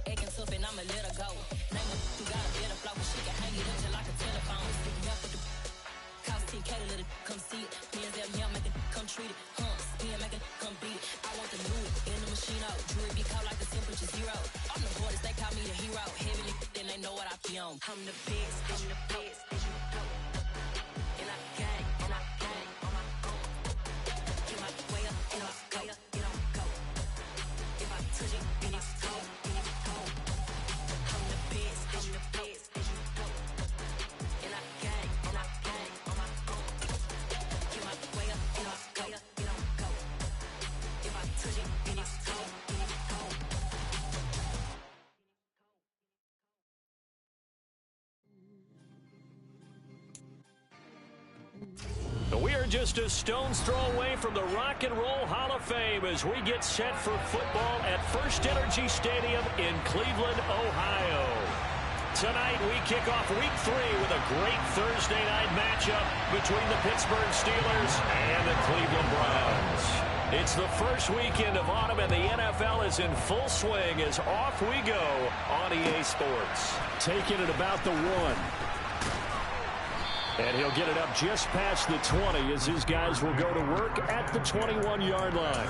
Acting tough and I'ma let her go. Name her who got a better flow, but she can hang it up just like a telephone. Speaking up with the cost TK to let it come see it. Me and them here make it come treat it. Me and make it come beat it. I want the new in the machine out. Jewelry be caught like the temperature 0. I'm the boys, they call me the hero. Heavily, then they know what I be on. I'm the best, I'm the best, and you know. And I got it, and I got it on my own. Get my way up, and I go, it don't go. If I touch it, then it's cold, then it's cold. I'm the best, and you know. And I got it, and I got it on my own. Get my way up, and I go, it don't go. If I touch it, then it's cold, then it's cold. We are just a stone's throw away from the Rock and Roll Hall of Fame as we get set for football at First Energy Stadium in Cleveland, Ohio. Tonight we kick off Week 3 with a great Thursday night matchup between the Pittsburgh Steelers and the Cleveland Browns. It's the first weekend of autumn and the NFL is in full swing as off we go on EA Sports. Taking it about the 1. And he'll get it up just past the 20 as his guys will go to work at the 21-yard line.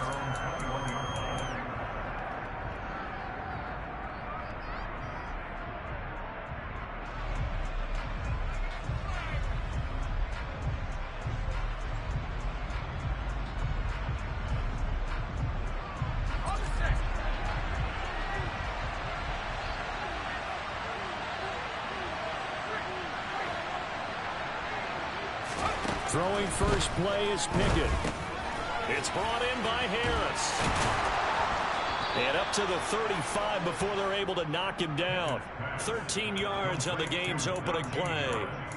Throwing first play is Pickett. It's brought in by Harris. And up to the 35 before they're able to knock him down. 13 yards on the game's opening play.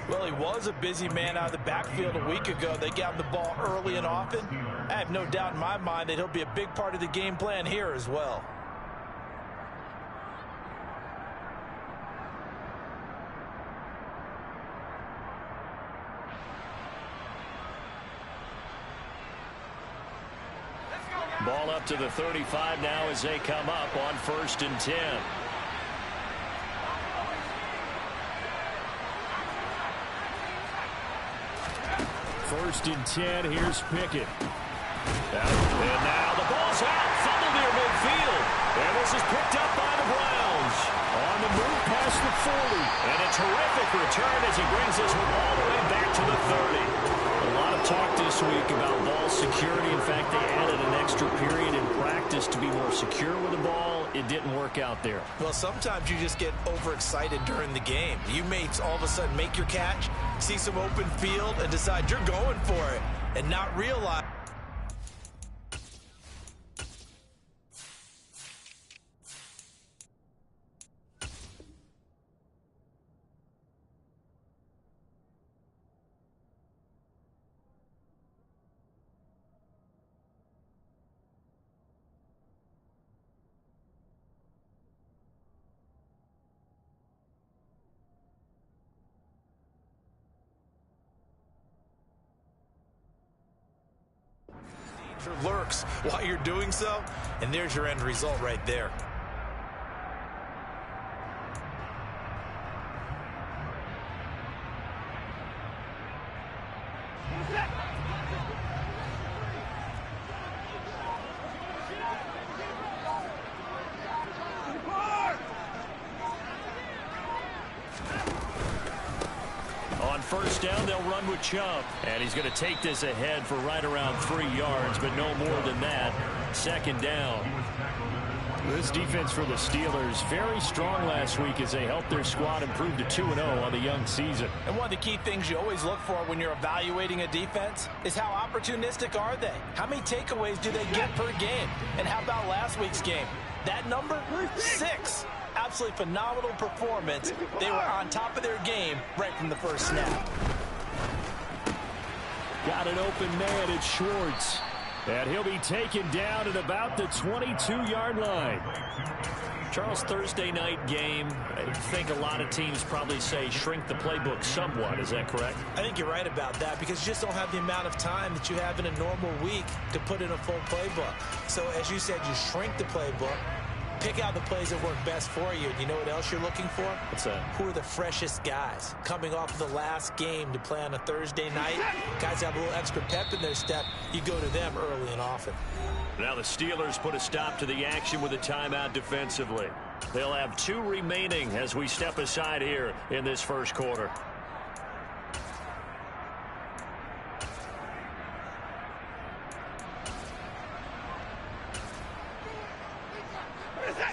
Well, he was a busy man out of the backfield a week ago. They got him the ball early and often. I have no doubt in my mind that he'll be a big part of the game plan here as well. Ball up to the 35 now as they come up on 1st and 10. First and 10, here's Pickett. And now the ball's out, fumbled near midfield. And this is picked up by the Browns. On the move past the 40. And a terrific return as he brings this one all the way back to the 30. A lot of talk this week about ball security. In fact, they added an extra period in practice to be more secure with the ball. It didn't work out there. Well, sometimes you just get overexcited during the game. You may all of a sudden make your catch, see some open field, and decide you're going for it, and not realize. Lurks while you're doing so, and there's your end result right there. On first down, they'll run with Chubb. And he's going to take this ahead for right around 3 yards, but no more than that. 2nd down. This defense for the Steelers, very strong last week as they helped their squad improve to 2-0 on the young season. And one of the key things you always look for when you're evaluating a defense is how opportunistic are they? How many takeaways do they get per game? And how about last week's game? That number? 6. Absolutely phenomenal performance. They were on top of their game right from the first snap. Got an open man, it's Schwartz. And he'll be taken down at about the 22-yard line. Charles, Thursday night game, I think a lot of teams probably say shrink the playbook somewhat. Is that correct? I think you're right about that because you just don't have the amount of time that you have in a normal week to put in a full playbook. So as you said, you shrink the playbook, Pick out the plays that work best for you. And you know what else you're looking for? What's that? Who are the freshest guys? Coming off of the last game to play on a Thursday night, guys have a little extra pep in their step. You go to them early and often. Now the Steelers put a stop to the action with a timeout defensively. They'll have 2 remaining as we step aside here in this first quarter.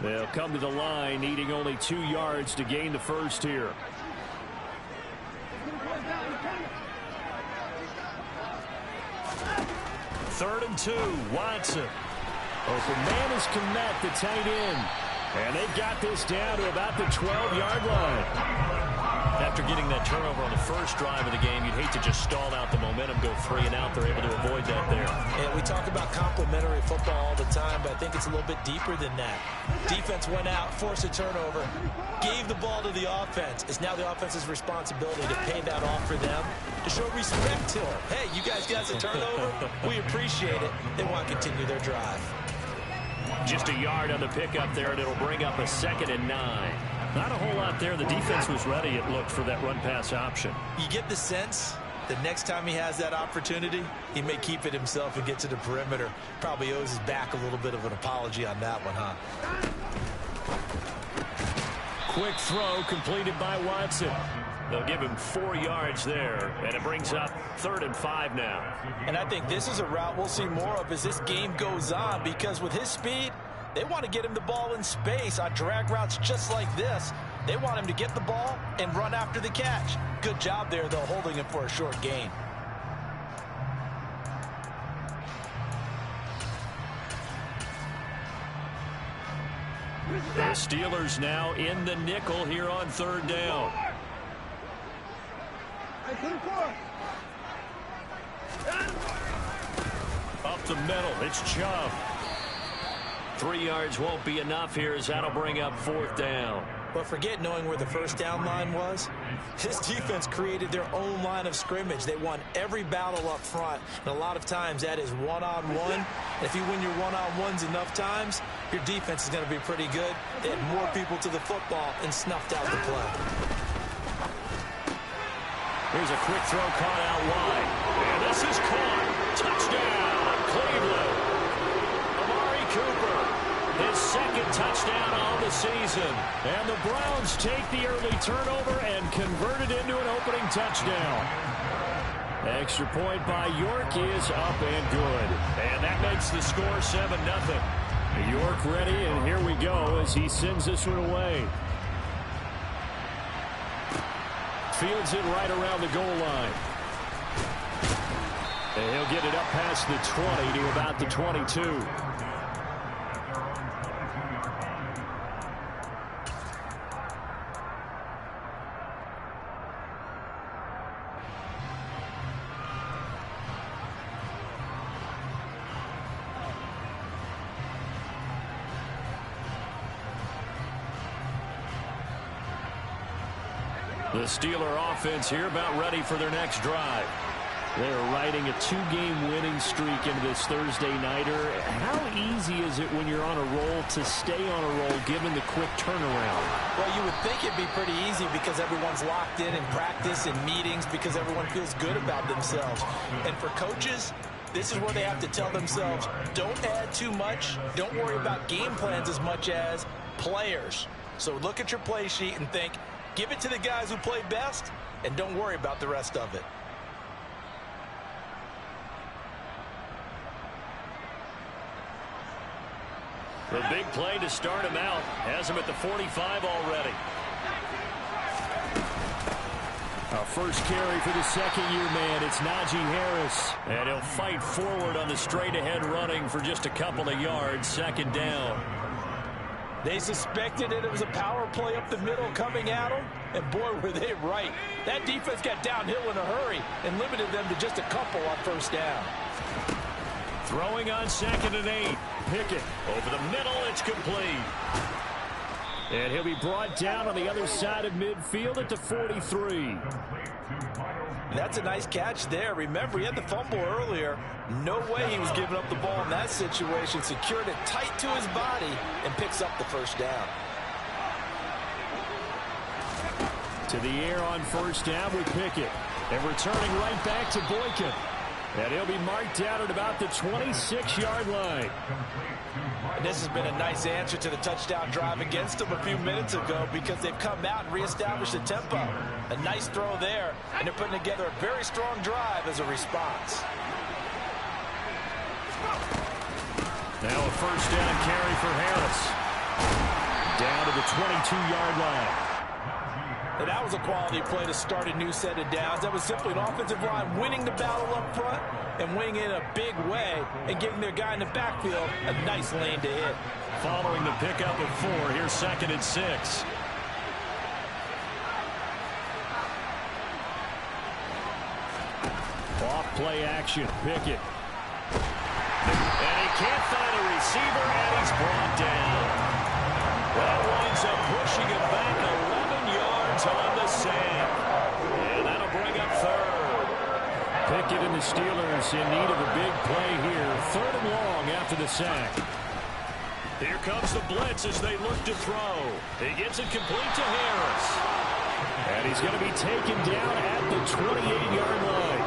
They'll come to the line, needing only 2 yards to gain the first here. Third and 2, Watson. Open man is Kmet, the tight end. And they've got this down to about the 12-yard line. After getting that turnover on the first drive of the game, you'd hate to just stall out the momentum, go 3 and out. They're able to avoid that there. And we talk about complementary football all the time, but I think it's a little bit deeper than that. Defense went out, forced a turnover, gave the ball to the offense. It's now the offense's responsibility to pay that off for them, to show respect to them. Hey, you guys got a turnover? We appreciate it. They want to continue their drive. Just a yard on the pickup there, and it'll bring up a 2nd and 9. Not a whole lot there. The defense was ready, it looked, for that run-pass option. You get the sense that next time he has that opportunity, he may keep it himself and get to the perimeter. Probably owes his back a little bit of an apology on that one, huh? Quick throw completed by Watson. They'll give him 4 yards there, and it brings up 3rd and 5 now. And I think this is a route we'll see more of as this game goes on, because with his speed, they want to get him the ball in space on drag routes just like this. They want him to get the ball and run after the catch. Good job there, though, holding him for a short gain. The Steelers now in the nickel here on 3rd down. Up the middle, it's Chubb. 3 yards won't be enough here as that'll bring up 4th down. But forget knowing where the first down line was. This defense created their own line of scrimmage. They won every battle up front, and a lot of times that is one-on-one. And if you win your one-on-ones enough times, your defense is going to be pretty good. They had more people to the football and snuffed out the play. Here's a quick throw caught out wide. And this is caught. Touchdown, Cleveland. Amari Cooper, his 2nd touchdown on the season. And the Browns take the early turnover and convert it into an opening touchdown. Extra point by York is up and good. And that makes the score 7-0. York ready, and here we go as he sends this one away. Fields it right around the goal line. And he'll get it up past the 20 to about the 22. The Steeler offense here about ready for their next drive. They're riding a 2-game winning streak into this Thursday nighter. How easy is it when you're on a roll to stay on a roll given the quick turnaround? Well, you would think it'd be pretty easy because everyone's locked in practice and meetings because everyone feels good about themselves. And for coaches, this is where they have to tell themselves, don't add too much. Don't worry about game plans as much as players. So look at your play sheet and think, give it to the guys who play best, and don't worry about the rest of it. The big play to start him out. Has him at the 45 already. A first carry for the second-year man. It's Najee Harris. And he'll fight forward on the straight-ahead running for just a couple of yards. 2nd down. They suspected it was a power play up the middle coming at them, and boy, were they right. That defense got downhill in a hurry and limited them to just a couple on 1st down. Throwing on 2nd and 8. Pickett over the middle. It's complete. And he'll be brought down on the other side of midfield at the 43. That's a nice catch there. Remember, he had the fumble earlier. No way he was giving up the ball in that situation. Secured it tight to his body and picks up the first down. To the air on first down with Pickett. And returning right back to Boykin. And he'll be marked down at about the 26-yard line. And this has been a nice answer to the touchdown drive against them a few minutes ago because they've come out and reestablished the tempo. A nice throw there, and they're putting together a very strong drive as a response. Now a first down carry for Harris. Down to the 22-yard line. And that was a quality play to start a new set of downs. That was simply an offensive line winning the battle up front and winning in a big way and giving their guy in the backfield a nice lane to hit. Following the pickup of 4, here's 2nd and 6. Off play action, Pickett. And he can't find a receiver, and he's brought down. That winds up pushing him back 11 yards on the sack. And that'll bring up 3rd. Pickett and the Steelers in need of a big play here. 3rd and long after the sack. Here comes the blitz as they look to throw. He gets it complete to Harris. And he's going to be taken down at the 28-yard line.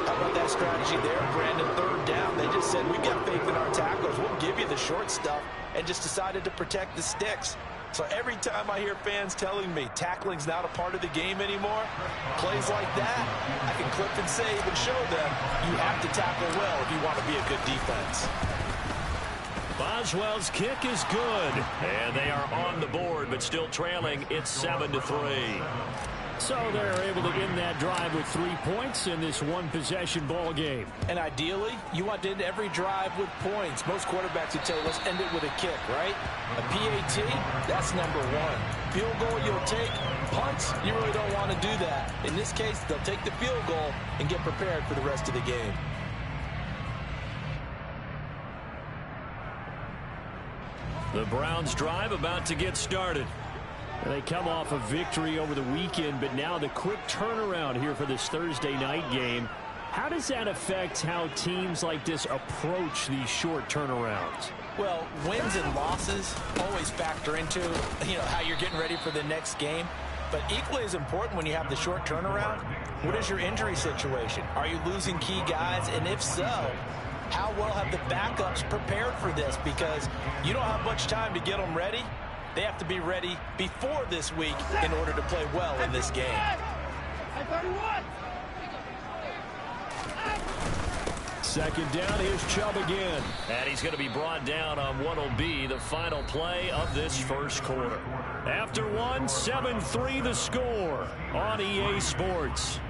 How about that strategy there, Brandon? 3rd down. They just said, we've got faith in our tacklers. We'll give you the short stuff, and just decided to protect the sticks. So every time I hear fans telling me tackling's not a part of the game anymore, plays like that, I can clip and save and show them you have to tackle well if you want to be a good defense. Boswell's kick is good, and they are on the board, but still trailing. It's 7-3. So they're able to end that drive with 3 points in this one-possession ball game. And ideally, you want to end every drive with points. Most quarterbacks would tell you, let's end it with a kick, right? A PAT, that's number 1. Field goal you'll take. Punts, you really don't want to do that. In this case, they'll take the field goal and get prepared for the rest of the game. The Browns drive about to get started. They come off a victory over the weekend, but now the quick turnaround here for this Thursday night game. How does that affect how teams like this approach these short turnarounds? Well, wins and losses always factor into, how you're getting ready for the next game. But equally as important when you have the short turnaround, what is your injury situation? Are you losing key guys? And if so, how well have the backups prepared for this? Because you don't have much time to get them ready. They have to be ready before this week in order to play well in this game. 2nd down, here's Chubb again. And he's going to be brought down on what will be the final play of this first quarter. After 1, 7-3 the score on EA Sports.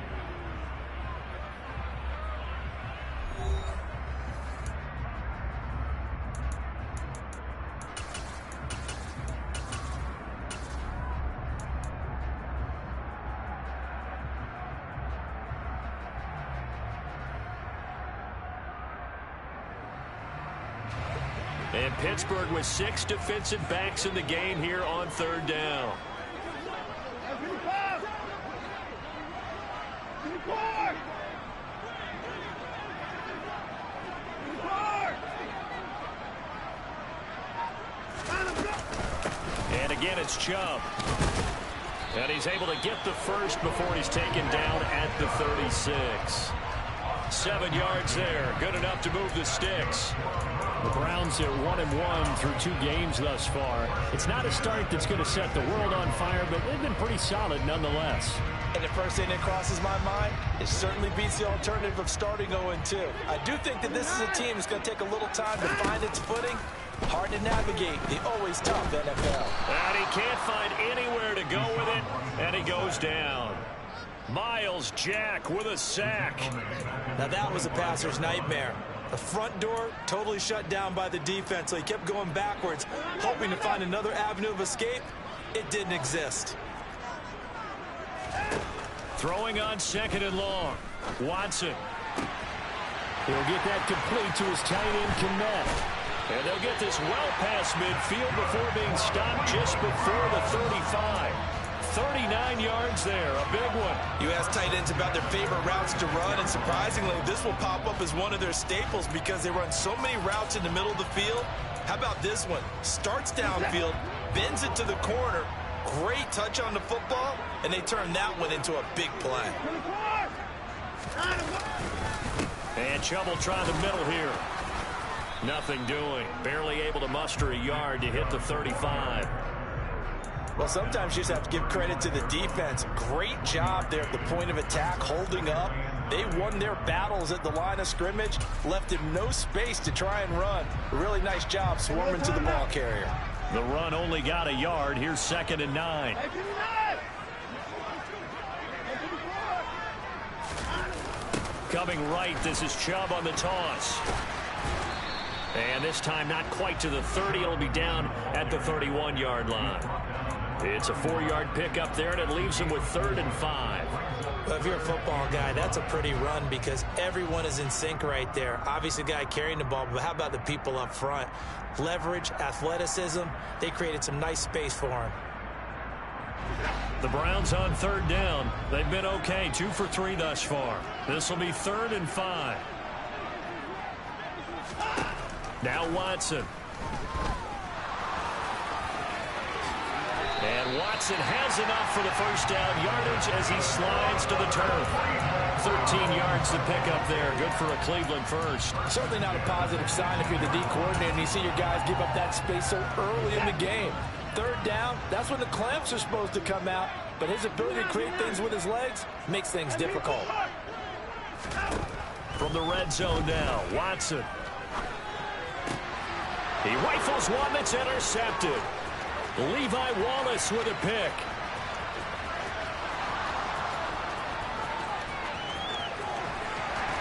And Pittsburgh with 6 defensive backs in the game here on 3rd down. And again, it's Chubb. And he's able to get the first before he's taken down at the 36. 7 yards there. Good enough to move the sticks. The Browns are 1-1 through 2 games thus far. It's not a start that's going to set the world on fire, but they've been pretty solid nonetheless. And the first thing that crosses my mind, it certainly beats the alternative of starting 0-2. I do think that this is a team that's going to take a little time to find its footing. Hard to navigate the always tough NFL. And he can't find anywhere to go with it, and he goes down. Miles Jack with a sack. Now that was a passer's nightmare. The front door totally shut down by the defense, so he kept going backwards, hoping to find another avenue of escape. It didn't exist. Throwing on 2nd and long. Watson. He'll get that complete to his tight end, Kmet. And they'll get this well past midfield before being stopped just before the 35. 39 yards there, a big one. You ask tight ends about their favorite routes to run, and surprisingly, this will pop up as one of their staples because they run so many routes in the middle of the field. How about this one? Starts downfield, bends it to the corner, great touch on the football, and they turn that one into a big play. And Chubb will try the middle here. Nothing doing. Barely able to muster a yard to hit the 35. Well, sometimes you just have to give credit to the defense. Great job there at the point of attack, holding up. They won their battles at the line of scrimmage, left him no space to try and run. A really nice job swarming to the ball carrier. The run only got a yard. Here's 2nd and 9. Coming right, this is Chubb on the toss. And this time not quite to the 30. It'll be down at the 31-yard line. It's a 4-yard pickup there, and it leaves him with 3rd and 5. Well, if you're a football guy, that's a pretty run because everyone is in sync right there. Obviously, the guy carrying the ball, but how about the people up front? Leverage, athleticism, they created some nice space for him. The Browns on 3rd down. They've been okay, 2 for 3 thus far. This will be 3rd and 5. Now Watson. And Watson has enough for the first down yardage as he slides to the turf. 13 yards to pick up there. Good for a Cleveland first. Certainly not a positive sign if you're the D coordinator and you see your guys give up that space so early in the game. 3rd down, that's when the clamps are supposed to come out, but his ability to create things with his legs makes things difficult. From the red zone now, Watson. He rifles one that's intercepted. Levi Wallace with a pick.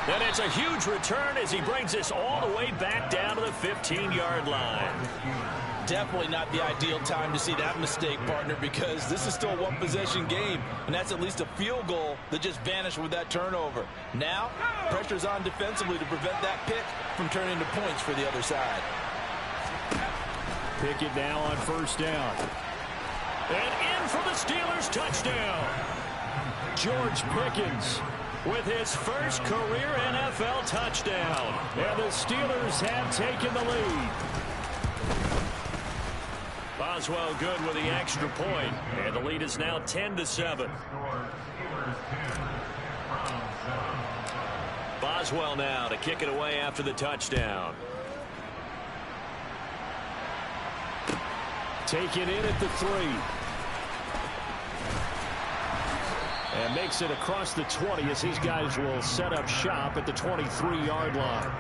And it's a huge return as he brings us all the way back down to the 15-yard line. Definitely not the ideal time to see that mistake, partner, because this is still a one-possession game, and that's at least a field goal that just vanished with that turnover. Now, pressure's on defensively to prevent that pick from turning into points for the other side. Pickett now on 1st down. And in for the Steelers touchdown. George Pickens with his first career NFL touchdown. And the Steelers have taken the lead. Boswell good with the extra point. And the lead is now 10-7. Boswell now to kick it away after the touchdown. Taken in at the 3. And makes it across the 20 as these guys will set up shop at the 23-yard line.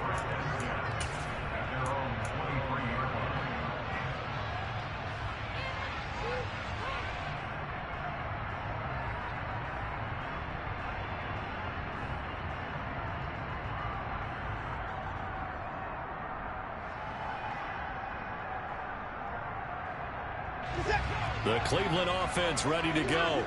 The Cleveland offense ready to go.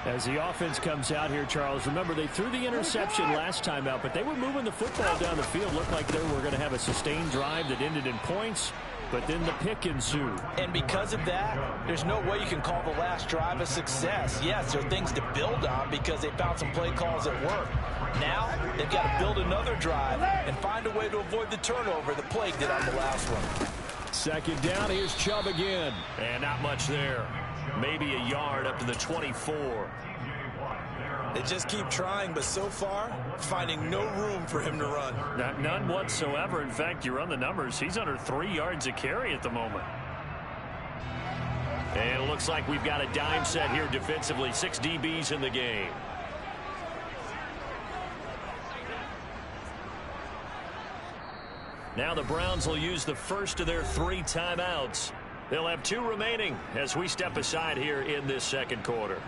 As the offense comes out here, Charles, remember they threw the interception last time out, but they were moving the football down the field. Looked like they were going to have a sustained drive that ended in points, but then the pick ensued. And because of that, there's no way you can call the last drive a success. Yes, there are things to build on because they found some play calls that work. Now, they've got to build another drive and find a way to avoid the turnover the plague did on the last one. 2nd down, here's Chubb again. And not much there. Maybe a yard up to the 24. They just keep trying, but so far, finding no room for him to run. None whatsoever. In fact, you run the numbers. He's under 3 yards a carry at the moment. And it looks like we've got a dime set here defensively. 6 DBs in the game. Now the Browns will use the first of their 3 timeouts. They'll have 2 remaining as we step aside here in this 2nd quarter.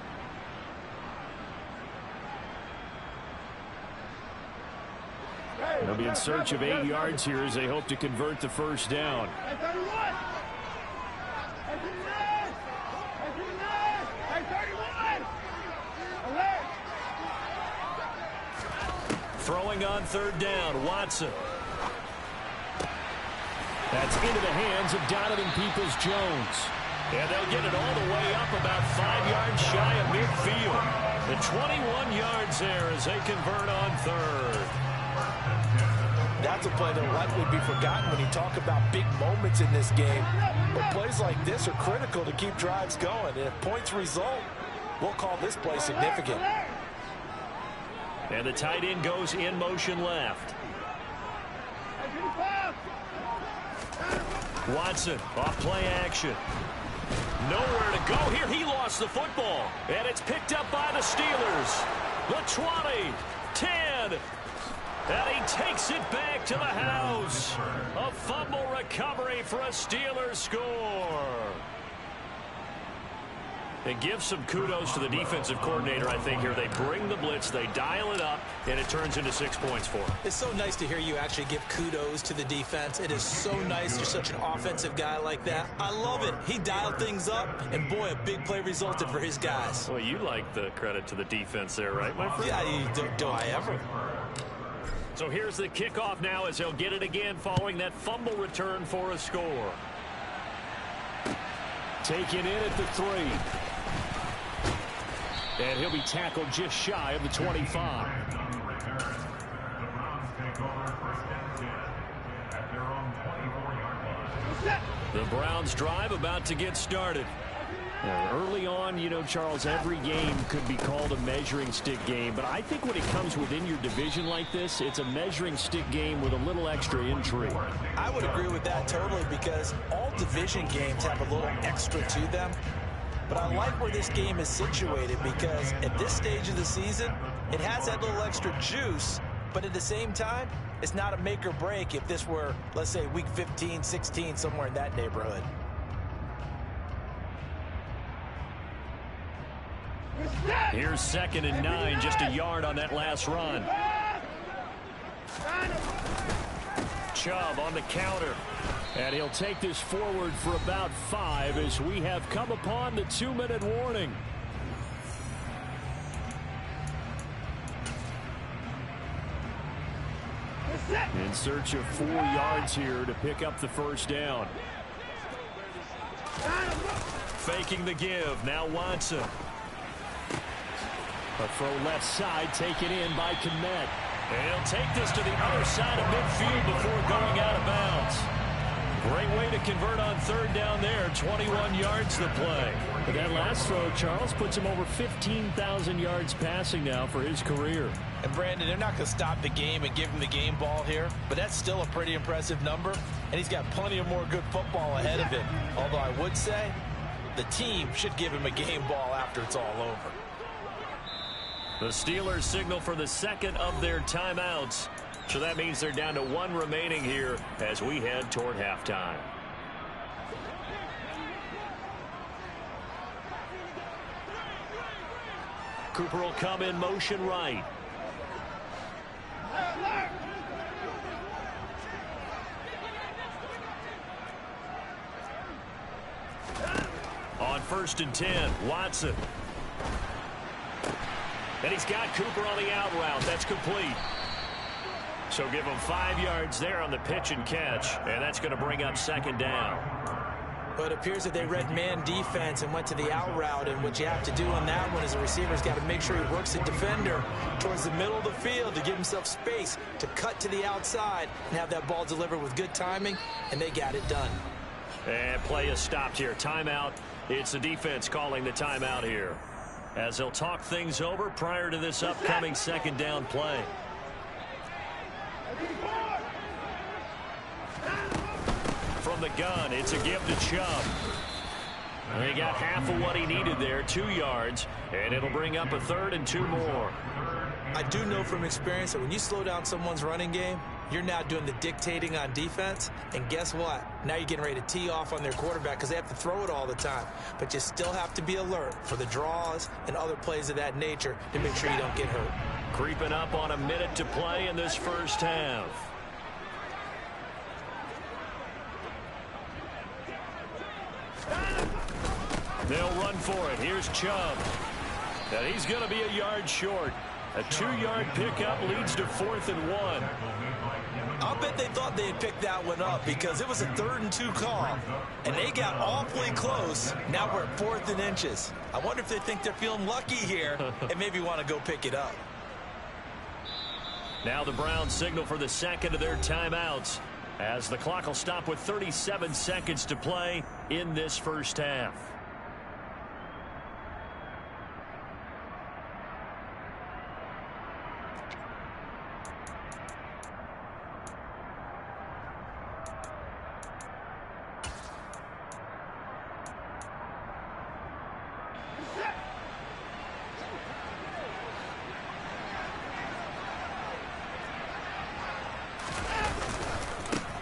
They'll be in search of 8 yards here as they hope to convert the first down. Throwing on 3rd down, Watson. That's into the hands of Donovan Peoples-Jones. And they'll get it all the way up about 5 yards shy of midfield. The 21 yards there as they convert on third. That's a play that will likely be forgotten when you talk about big moments in this game. But plays like this are critical to keep drives going. And if points result, we'll call this play significant. And the tight end goes in motion left. Watson off play action. Nowhere to go here. He lost the football. And it's picked up by the Steelers. The 20, 10. And he takes it back to the house. A fumble recovery for a Steelers score. And give some kudos to the defensive coordinator, I think, here. They bring the blitz, they dial it up, and it turns into 6 points for them. It's so nice to hear you actually give kudos to the defense. It is so nice you're such an offensive guy like that. I love it. He dialed things up, and boy, a big play resulted for his guys. Well, you like the credit to the defense there, right, my friend? Yeah, do I ever? So here's the kickoff now as they'll get it again following that fumble return for a score. Taken in at the 3. And he'll be tackled just shy of the 25. The Browns drive about to get started. Now, early on, you know, Charles, every game could be called a measuring stick game. But I think when it comes within your division like this, it's a measuring stick game with a little extra intrigue. I would agree with that totally because all division games have a little extra to them. But I like where this game is situated because at this stage of the season, it has that little extra juice. But at the same time, it's not a make or break if this were, let's say, week 15, 16, somewhere in that neighborhood. Here's 2nd and 9, just a yard on that last run. Chubb on the counter. And he'll take this forward for about 5 as we have come upon the 2-minute warning. In search of 4 yards here to pick up the first down. Faking the give. Now Watson. A throw left side taken in by Kmet. And he'll take this to the other side of midfield before going out of bounds. Great way to convert on 3rd down there. 21 yards the play. But that last throw, Charles, puts him over 15,000 yards passing now for his career. And Brandon, they're not going to stop the game and give him the game ball here, but that's still a pretty impressive number, and he's got plenty of more good football ahead of him. Although I would say the team should give him a game ball after it's all over. The Steelers signal for the 2nd of their timeouts. So that means they're down to 1 remaining here as we head toward halftime. Cooper will come in motion right. On 1st and 10, Watson. And he's got Cooper on the out route. That's complete. So give him 5 yards there on the pitch and catch. And that's going to bring up 2nd down. But it appears that they read man defense and went to the out route. And what you have to do on that one is the receiver's got to make sure he works the defender towards the middle of the field to give himself space to cut to the outside and have that ball delivered with good timing. And they got it done. And play is stopped here. Timeout. It's the defense calling the timeout here, as they'll talk things over prior to this upcoming 2nd down play. From the gun, it's a give to Chubb. He got half of what he needed there, 2 yards, and it'll bring up a 3rd and 2 more. I do know from experience that when you slow down someone's running game, you're now doing the dictating on defense. And guess what? Now you're getting ready to tee off on their quarterback because they have to throw it all the time. But you still have to be alert for the draws and other plays of that nature to make sure you don't get hurt. Creeping up on a minute to play in this first half. They'll run for it. Here's Chubb. And he's going to be a yard short. A 2-yard pickup leads to 4th and 1. I'll bet they thought they had picked that one up because it was a 3rd and 2 call, and they got awfully close. Now we're at 4th and inches. I wonder if they think they're feeling lucky here and maybe want to go pick it up. Now the Browns signal for the second of their timeouts as the clock will stop with 37 seconds to play in this first half.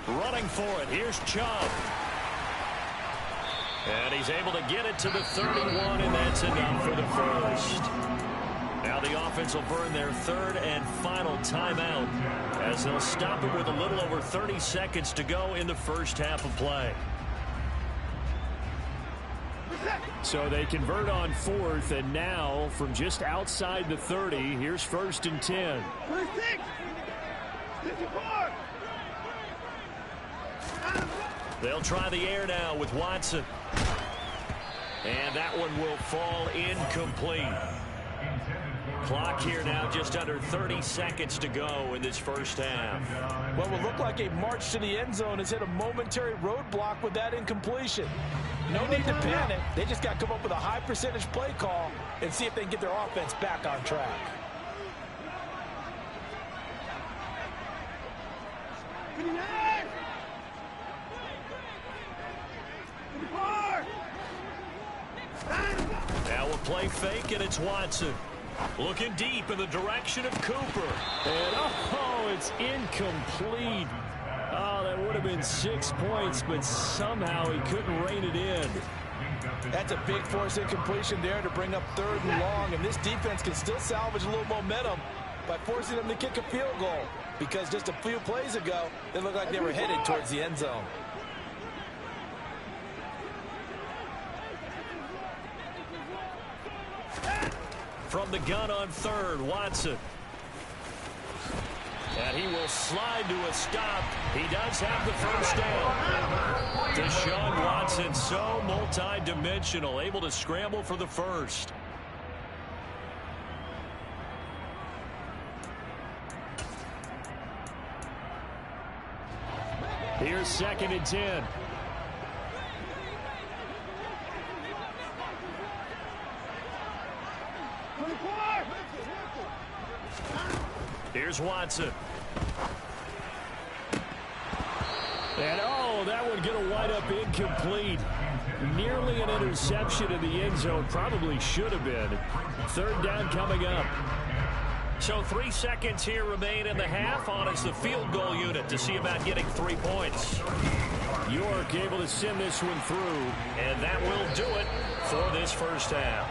Running for it. Here's Chubb. And he's able to get it to the 31, and that's enough for the first. Now the offense will burn their 3rd and final timeout as they'll stop it with a little over 30 seconds to go in the first half of play. So they convert on 4th, and now from just outside the 30, here's 1st and 10. They'll try the air now with Watson. And that one will fall incomplete. Clock here now just under 30 seconds to go in this first half. What will look like a march to the end zone has hit a momentary roadblock with that incompletion. No need to panic. They just got to come up with a high percentage play call and see if they can get their offense back on track. Now we'll play fake, and it's Watson. Looking deep in the direction of Cooper. And, oh, it's incomplete. Oh, that would have been 6 points, but somehow he couldn't rein it in. That's a big force incompletion there to bring up 3rd and long, and this defense can still salvage a little momentum by forcing them to kick a field goal, because just a few plays ago, they looked like they were headed towards the end zone. From the gun on 3rd, Watson. And he will slide to a stop. He does have the first down. Deshaun Watson, so multi-dimensional, able to scramble for the first. Here's 2nd and 10. Here's Watson. And, oh, that would get a wide-up incomplete. Nearly an interception in the end zone. Probably should have been. 3rd down coming up. So 3 seconds here remain in the half. On is the field goal unit to see about getting 3 points. York able to send this one through. And that will do it for this first half.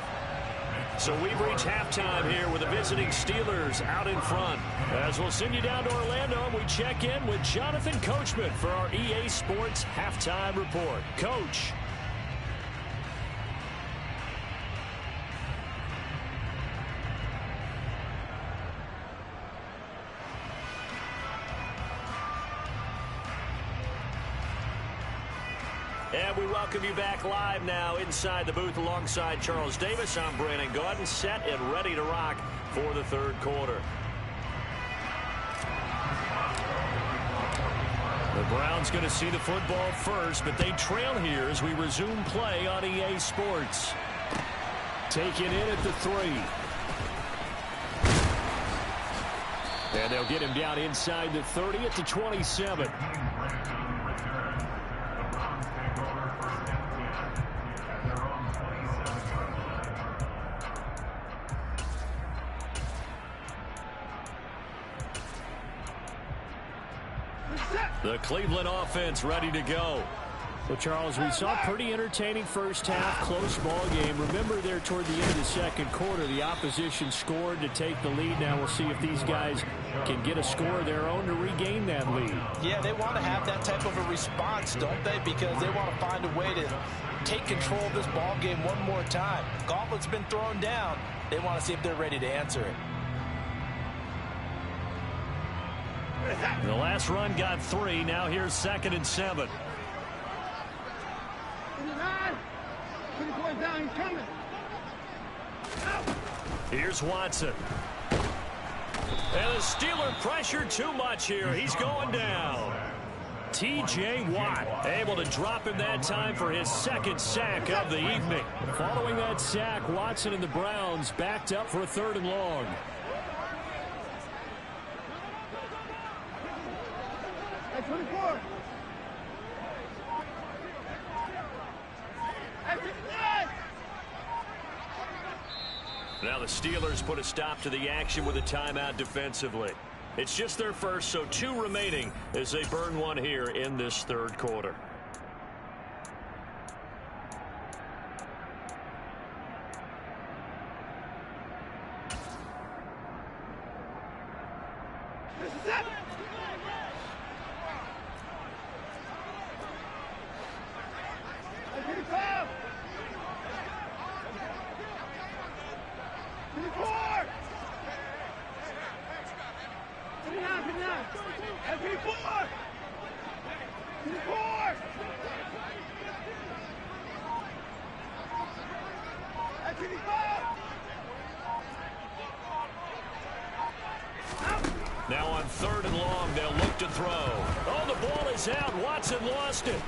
So we've reached halftime here with the visiting Steelers out in front. As we'll send you down to Orlando, and we check in with Jonathan Coachman for our EA Sports Halftime Report. Coach. And we welcome you back live now inside the booth alongside Charles Davis. I'm Brandon Gaudin, set and ready to rock for the 3rd quarter. The Browns going to see the football first, but they trail here as we resume play on EA Sports. Taken in at the 3. And they'll get him down inside the 30 at the 27. The Cleveland offense ready to go. Well, Charles, we saw a pretty entertaining first half, close ball game. Remember there toward the end of the 2nd quarter, the opposition scored to take the lead. Now we'll see if these guys can get a score of their own to regain that lead. Yeah, they want to have that type of a response, don't they? Because they want to find a way to take control of this ball game one more time. Gauntlet's been thrown down. They want to see if they're ready to answer it. The last run got 3. Now here's 2nd and 7. Here's Watson. And the Steeler pressure too much here. He's going down. T.J. Watt able to drop him that time for his 2nd sack of the evening. Following that sack, Watson and the Browns backed up for a 3rd and long. Now the Steelers put a stop to the action with a timeout defensively. It's just their first, so 2 remaining as they burn one here in this 3rd quarter. Now on 3rd and long, they'll look to throw. Oh, the ball is out. Watson lost it.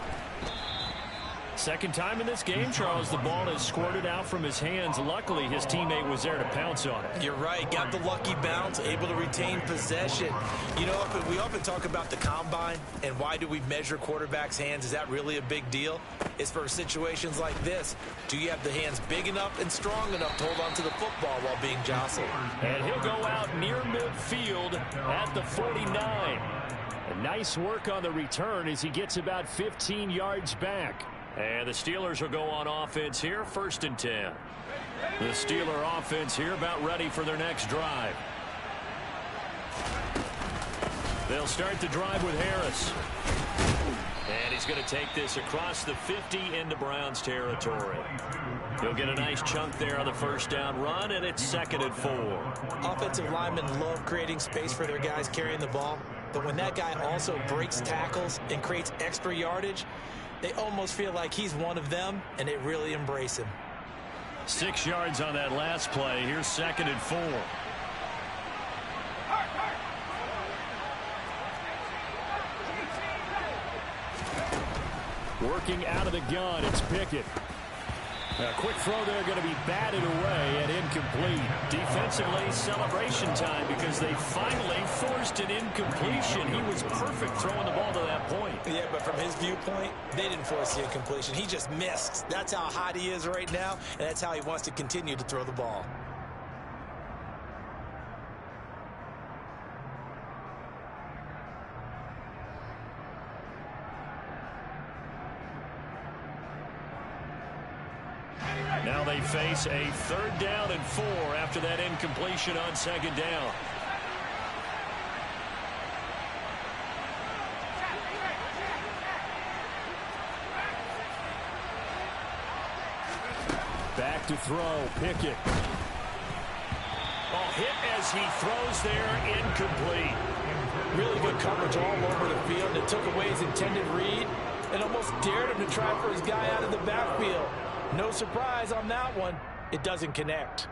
Second time in this game, Charles, the ball has squirted out from his hands. Luckily, his teammate was there to pounce on it. You're right. Got the lucky bounce, able to retain possession. You know, we often talk about the combine and why do we measure quarterbacks' hands. Is that really a big deal? It's for situations like this. Do you have the hands big enough and strong enough to hold on to the football while being jostled? And he'll go out near midfield at the 49. A nice work on the return as he gets about 15 yards back. And the Steelers will go on offense here, 1st and 10. The Steeler offense here about ready for their next drive. They'll start the drive with Harris. And he's going to take this across the 50 into Browns territory. He'll get a nice chunk there on the 1st down run, and it's 2nd and 4. Offensive linemen love creating space for their guys carrying the ball. But when that guy also breaks tackles and creates extra yardage, they almost feel like he's one of them, and they really embrace him. 6 yards on that last play. Here's 2nd and 4. Working out of the gun, it's Pickett. A quick throw there going to be batted away and incomplete. Defensively, celebration time because they finally forced an incompletion. He was perfect throwing the ball to that point. Yeah, but from his viewpoint, they didn't force the incompletion. He just missed. That's how hot he is right now, and that's how he wants to continue to throw the ball. Now they face a 3rd down and 4 after that incompletion on 2nd down. Back to throw, Pickett. Oh, hit as he throws there, incomplete. Really good coverage all over the field. It took away his intended read and almost dared him to try for his guy out of the backfield. No surprise on that one. It doesn't connect.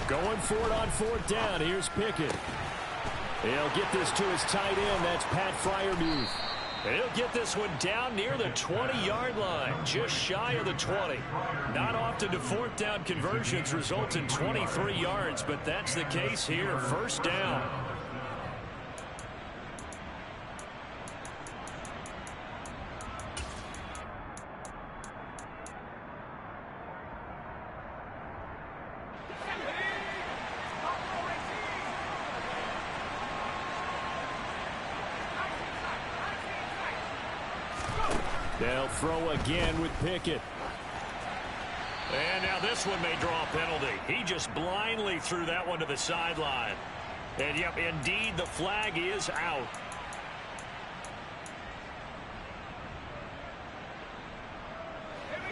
Going for it on 4th down. Here's Pickett. He'll get this to his tight end. That's Pat Freiermuth. He'll get this one down near the 20-yard line, just shy of the 20. Not often do 4th down conversions result in 23 yards, but that's the case here. 1st down. They'll throw again with Pickett. And now this one may draw a penalty. He just blindly threw that one to the sideline. And, yep, indeed, the flag is out.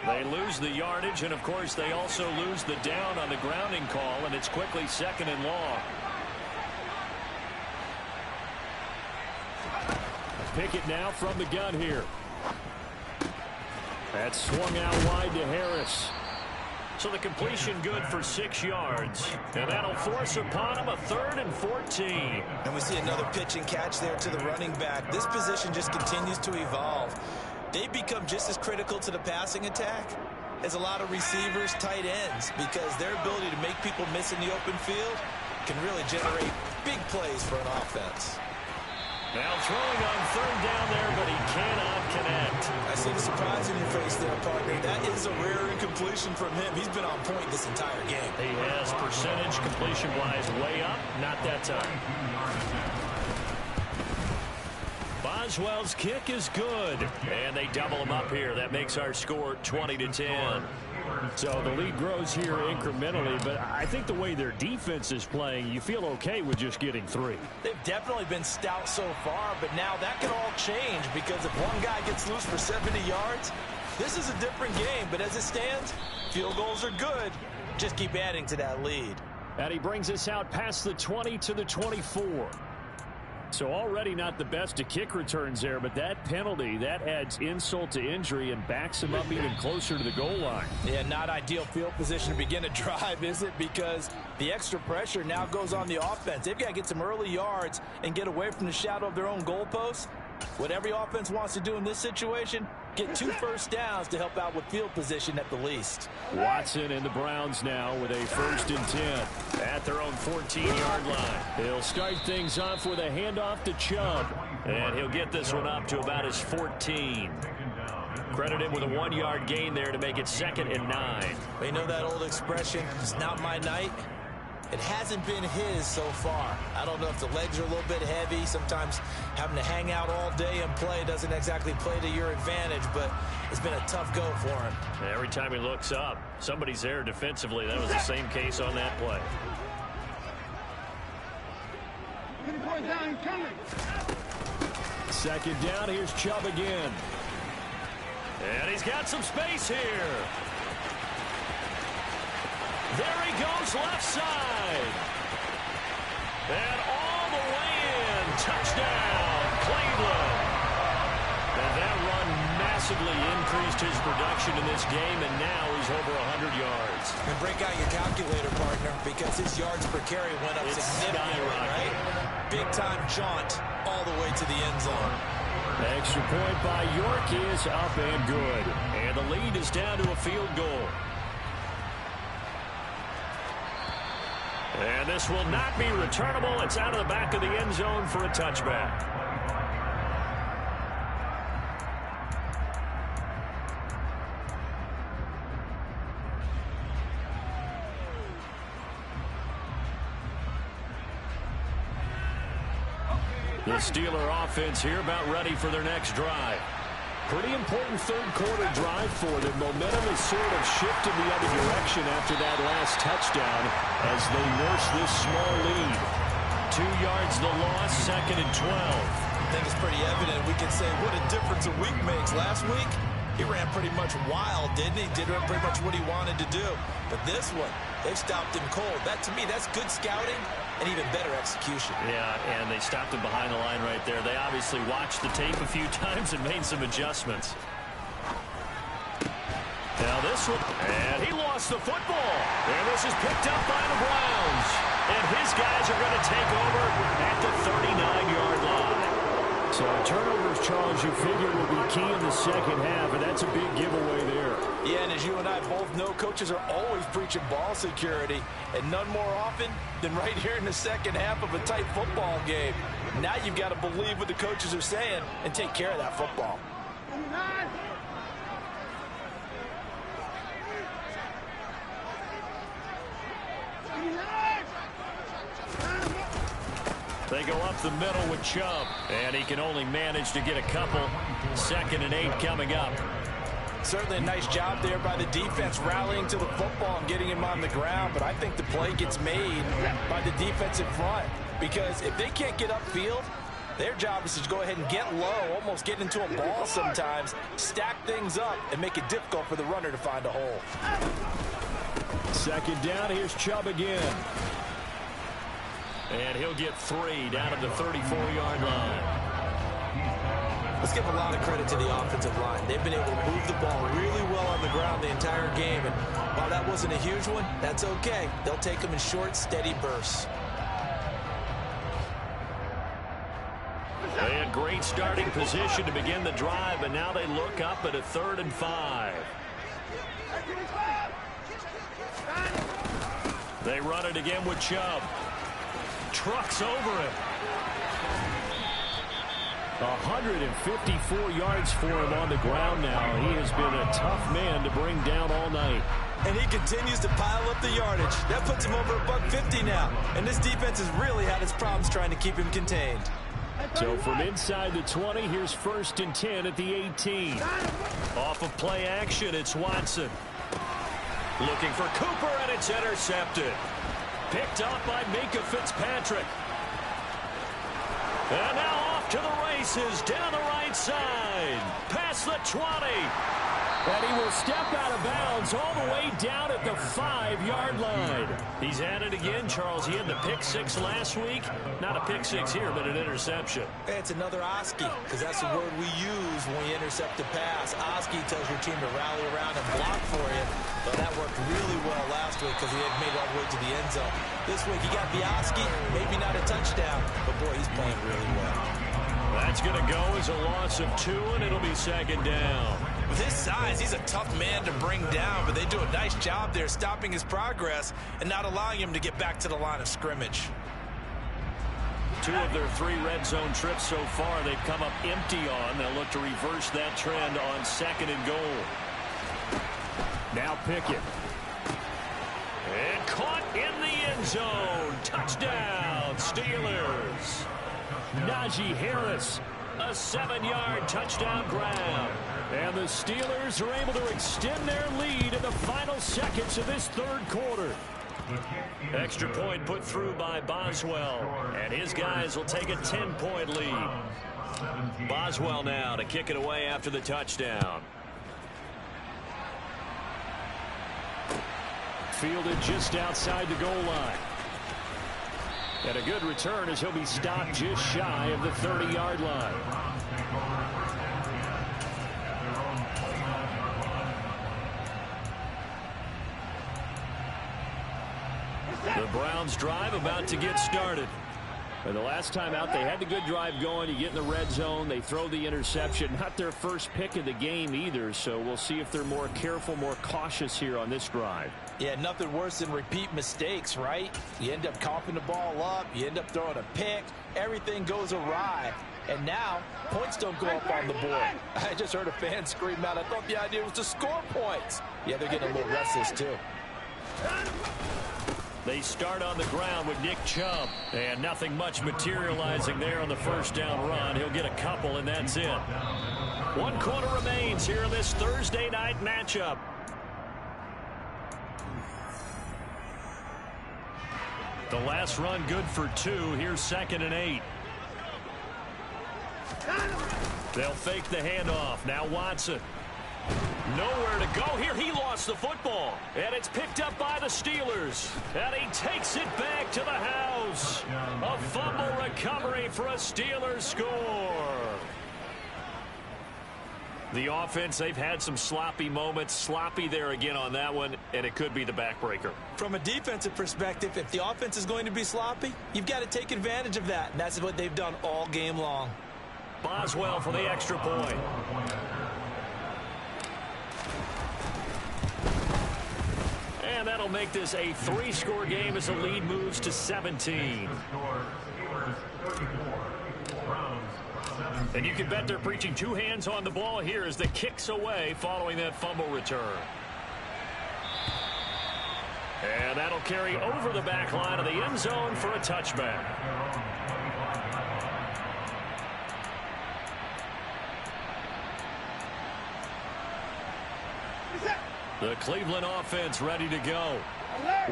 They lose the yardage, and, of course, they also lose the down on the grounding call, and it's quickly 2nd and long. Pickett now from the gun here. That's swung out wide to Harris. So the completion good for 6 yards. And that'll force upon him a 3rd and 14. And we see another pitch and catch there to the running back. This position just continues to evolve. They become just as critical to the passing attack as a lot of receivers, tight ends, because their ability to make people miss in the open field can really generate big plays for an offense. Now throwing on 3rd down there, but he cannot connect. I see the surprise in your face there, partner. That is a rare incompletion from him. He's been on point this entire game. He has percentage completion-wise way up. Not that time. Boswell's kick is good. And they double him up here. That makes our score 20-10. So the lead grows here incrementally, but I think the way their defense is playing, you feel okay with just getting 3. They've definitely been stout so far, but now that can all change because if one guy gets loose for 70 yards, this is a different game. But as it stands, field goals are good. Just keep adding to that lead. And he brings us out past the 20 to the 24. So already not the best of kick returns there, but that penalty, that adds insult to injury and backs him up even closer to the goal line. Yeah, not ideal field position to begin a drive, is it? Because the extra pressure now goes on the offense. They've got to get some early yards and get away from the shadow of their own goalposts. What every offense wants to do in this situation, get 2 first downs to help out with field position at the least. Watson and the Browns now with a 1st and 10 at their own 14-yard line. He'll start things off with a handoff to Chubb, and he'll get this one up to about his 14. Credit him with a 1-yard gain there to make it 2nd and 9. You know that old expression, it's not my night? It hasn't been his so far. I don't know if the legs are a little bit heavy. Sometimes having to hang out all day and play doesn't exactly play to your advantage, but it's been a tough go for him. Every time he looks up, somebody's there defensively. That was the same case on that play. Second down, here's Chubb again. And he's got some space here. There he goes, left side. And all the way in. Touchdown, Cleveland. And that run massively increased his production in this game, and now he's over 100 yards. And break out your calculator, partner, because his yards per carry went up significantly, right? Big-time jaunt all the way to the end zone. Extra point by York is up and good. And the lead is down to a field goal. And this will not be returnable. It's out of the back of the end zone for a touchback. The Steeler offense here about ready for their next drive. Pretty important third-quarter drive for them. Momentum has sort of shifted the other direction after that last touchdown as they nurse this small lead. 2 yards the loss, 2nd and 12. I think it's pretty evident. We can say what a difference a week makes. Last week, he ran pretty much wild, didn't he? Did pretty much what he wanted to do. But this one, they've stopped him cold. That, to me, that's good scouting and even better execution. Yeah, and they stopped him behind the line right there. They obviously watched the tape a few times and made some adjustments. Now this one, and he lost the football. And this is picked up by the Browns. And his guys are going to take over at the 39-yard line. So turnovers, Charles, you figure will be key in the second half, and that's a big giveaway there. Yeah, and as you and I both know, coaches are always preaching ball security, and none more often than right here in the second half of a tight football game. Now you've got to believe what the coaches are saying and take care of that football. They go up the middle with Chubb, and he can only manage to get a couple. 2nd and 8 coming up. Certainly a nice job there by the defense rallying to the football and getting him on the ground, but I think the play gets made by the defense in front, because if they can't get upfield, their job is to go ahead and get low, almost get into a ball sometimes, stack things up, and make it difficult for the runner to find a hole. 2nd down, here's Chubb again. And he'll get 3 down at the 34-yard line. Let's give a lot of credit to the offensive line. They've been able to move the ball really well on the ground the entire game. And while that wasn't a huge one, that's okay. They'll take them in short, steady bursts. They had great starting position to begin the drive, and now they look up at a 3rd and 5. They run it again with Chubb. Trucks over it. 154 yards for him on the ground now. He has been a tough man to bring down all night. And he continues to pile up the yardage. That puts him over $150 now. And this defense has really had its problems trying to keep him contained. So from inside the 20, here's 1st and 10 at the 18. Off of play action, it's Watson. Looking for Cooper, and it's intercepted. Picked up by Minkah Fitzpatrick. And now off to the races down the right side. Past the 20. And he will step out of bounds all the way down at the 5-yard line. He's at it again, Charles. He had the pick 6 last week. Not a pick 6 here, but an interception. It's another Oski, because that's the word we use when we intercept a pass. Oski tells your team to rally around and block for you. But that worked really well last week because he had made it all the way to the end zone. This week he got the Oski, maybe not a touchdown, but boy, he's playing really well. That's going to go as a loss of 2, and it'll be 2nd down. With his size, he's a tough man to bring down, but they do a nice job there stopping his progress and not allowing him to get back to the line of scrimmage. 2 of their 3 red zone trips so far they've come up empty on. They'll look to reverse that trend on 2nd and goal. Now Pickett. And caught in the end zone. Touchdown, Steelers. Najee Harris, a 7-yard touchdown grab. And the Steelers are able to extend their lead in the final seconds of this 3rd quarter. Extra point put through by Boswell. And his guys will take a 10-point lead. Boswell now to kick it away after the touchdown. Fielded just outside the goal line. And a good return as he'll be stopped just shy of the 30-yard line. The Browns drive about to get started. And the last time out, they had the good drive going. You get in the red zone, they throw the interception. Not their first pick of the game either, so we'll see if they're more careful, more cautious here on this drive. Yeah, nothing worse than repeat mistakes, right? You end up coughing the ball up, you end up throwing a pick, everything goes awry. And now, points don't go up on the board. I just heard a fan scream out, I thought the idea was to score points. Yeah, they're getting a little restless too. They start on the ground with Nick Chubb. And nothing much materializing there on the 1st down run. He'll get a couple, and that's it. 1 quarter remains here in this Thursday night matchup. The last run good for 2. Here's 2nd and 8. They'll fake the handoff. Now Watson. Nowhere to go here. He lost the football. And it's picked up by the Steelers. And he takes it back to the house. A fumble recovery for a Steelers score. The offense, they've had some sloppy moments. Sloppy there again on that one, and it could be the backbreaker. From a defensive perspective, if the offense is going to be sloppy, you've got to take advantage of that. And that's what they've done all game long. Boswell for the extra point. And that'll make this a 3-score game as the lead moves to 17. And you can bet they're preaching 2 hands on the ball here as the kick's away following that fumble return. And that'll carry over the back line of the end zone for a touchback. The Cleveland offense ready to go.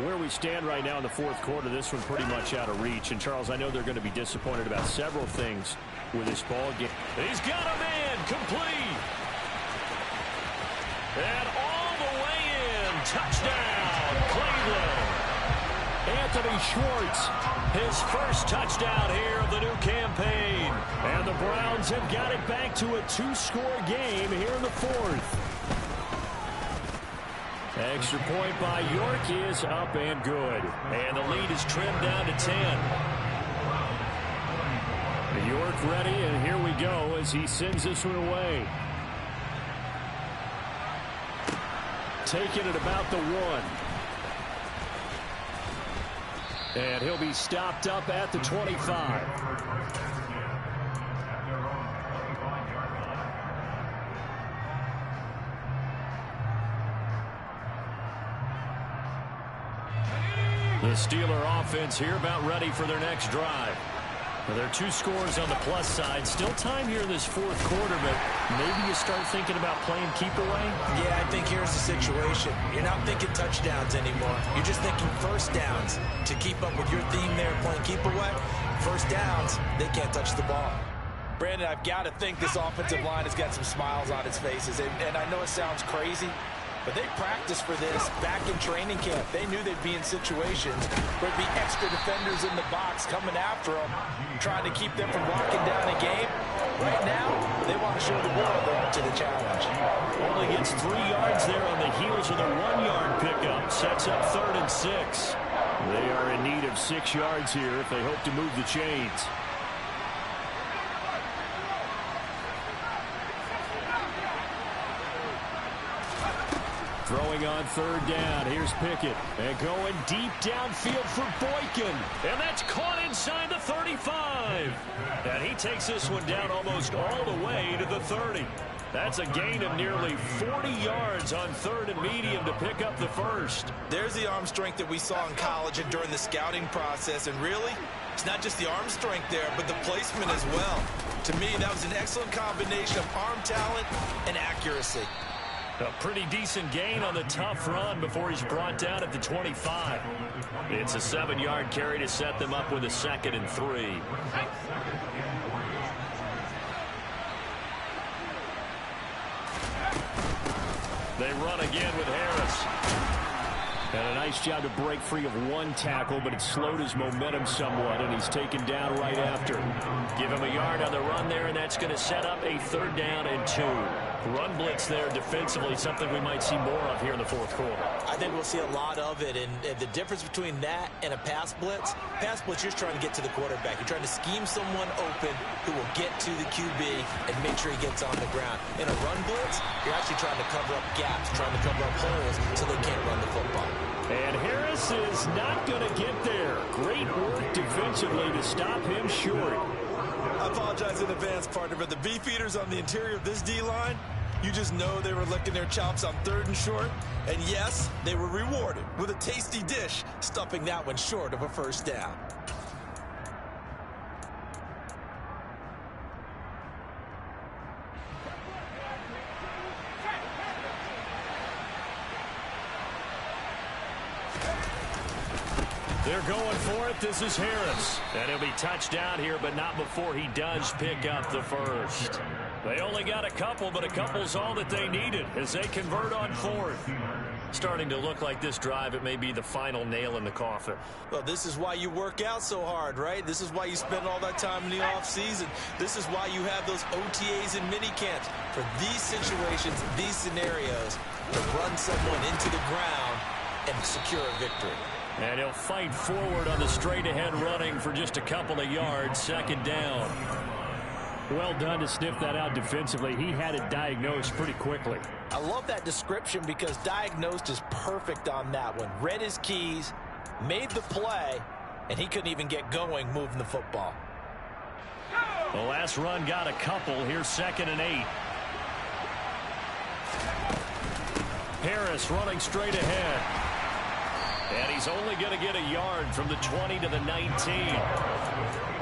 Where we stand right now in the fourth quarter, this one pretty much out of reach. And, Charles, I know they're going to be disappointed about several things with this ball game. He's got a man complete. And all the way in. Touchdown, Cleveland. Anthony Schwartz, his first touchdown here of the new campaign. And the Browns have got it back to a 2-score game here in the fourth. Extra point by York is up and good. And the lead is trimmed down to 10. York ready, and here we go as he sends this one away. Taking it about the 1. And he'll be stopped up at the 25. The Steeler offense here about ready for their next drive. Well, there are 2 scores on the plus side. Still time here in this fourth quarter, but maybe you start thinking about playing keep away? Yeah, I think here's the situation. You're not thinking touchdowns anymore. You're just thinking first downs. To keep up with your theme there, playing keep away, first downs, they can't touch the ball. Brandon, I've got to think this offensive line has got some smiles on its faces. And I know it sounds crazy, but they practiced for this back in training camp. They knew they'd be in situations where there'd be extra defenders in the box coming after them, trying to keep them from locking down a game. Right now, they want to show the world they're up to the challenge. Only gets 3 yards there on the heels of the 1-yard pickup. Sets up 3rd and 6. They are in need of 6 yards here if they hope to move the chains. Throwing on 3rd down. Here's Pickett. And going deep downfield for Boykin. And that's caught inside the 35. And he takes this one down almost all the way to the 30. That's a gain of nearly 40 yards on 3rd and medium to pick up the first. There's the arm strength that we saw in college and during the scouting process. And really, it's not just the arm strength there, but the placement as well. To me, that was an excellent combination of arm talent and accuracy. A pretty decent gain on the tough run before he's brought down at the 25. It's a 7-yard carry to set them up with a 2nd and 3. They run again with Harris. And a nice job to break free of 1 tackle, but it slowed his momentum somewhat, and he's taken down right after. Give him a yard on the run there, and that's going to set up a 3rd down and 2. Run blitz there defensively, something we might see more of here in the fourth quarter. I think we'll see a lot of it, and the difference between that and a pass blitz, you're just trying to get to the quarterback. You're trying to scheme someone open who will get to the QB and make sure he gets on the ground. In a run blitz, you're actually trying to cover up gaps, trying to cover up holes so they can't run the football. And Harris is not going to get there. Great work defensively to stop him short. I apologize in advance, partner, but the beefeaters on the interior of this D-line, you just know they were licking their chops on 3rd and short. And yes, they were rewarded with a tasty dish, stuffing that one short of a first down. They're going for it. This is Harris. And he'll be touched down here, but not before he does pick up the first. They only got a couple, but a couple's all that they needed as they convert on 4th. Starting to look like this drive, it may be the final nail in the coffin. Well, this is why you work out so hard, right? This is why you spend all that time in the offseason. This is why you have those OTAs and mini camps. For these situations, these scenarios, to run someone into the ground and secure a victory. And he'll fight forward on the straight-ahead running for just a couple of yards, 2nd down. Well done to sniff that out defensively. He had it diagnosed pretty quickly. I love that description because diagnosed is perfect on that one. Read his keys, made the play, and he couldn't even get going moving the football. The last run got a couple. Here's 2nd and 8. Harris running straight ahead. And he's only going to get a yard from the 20 to the 19.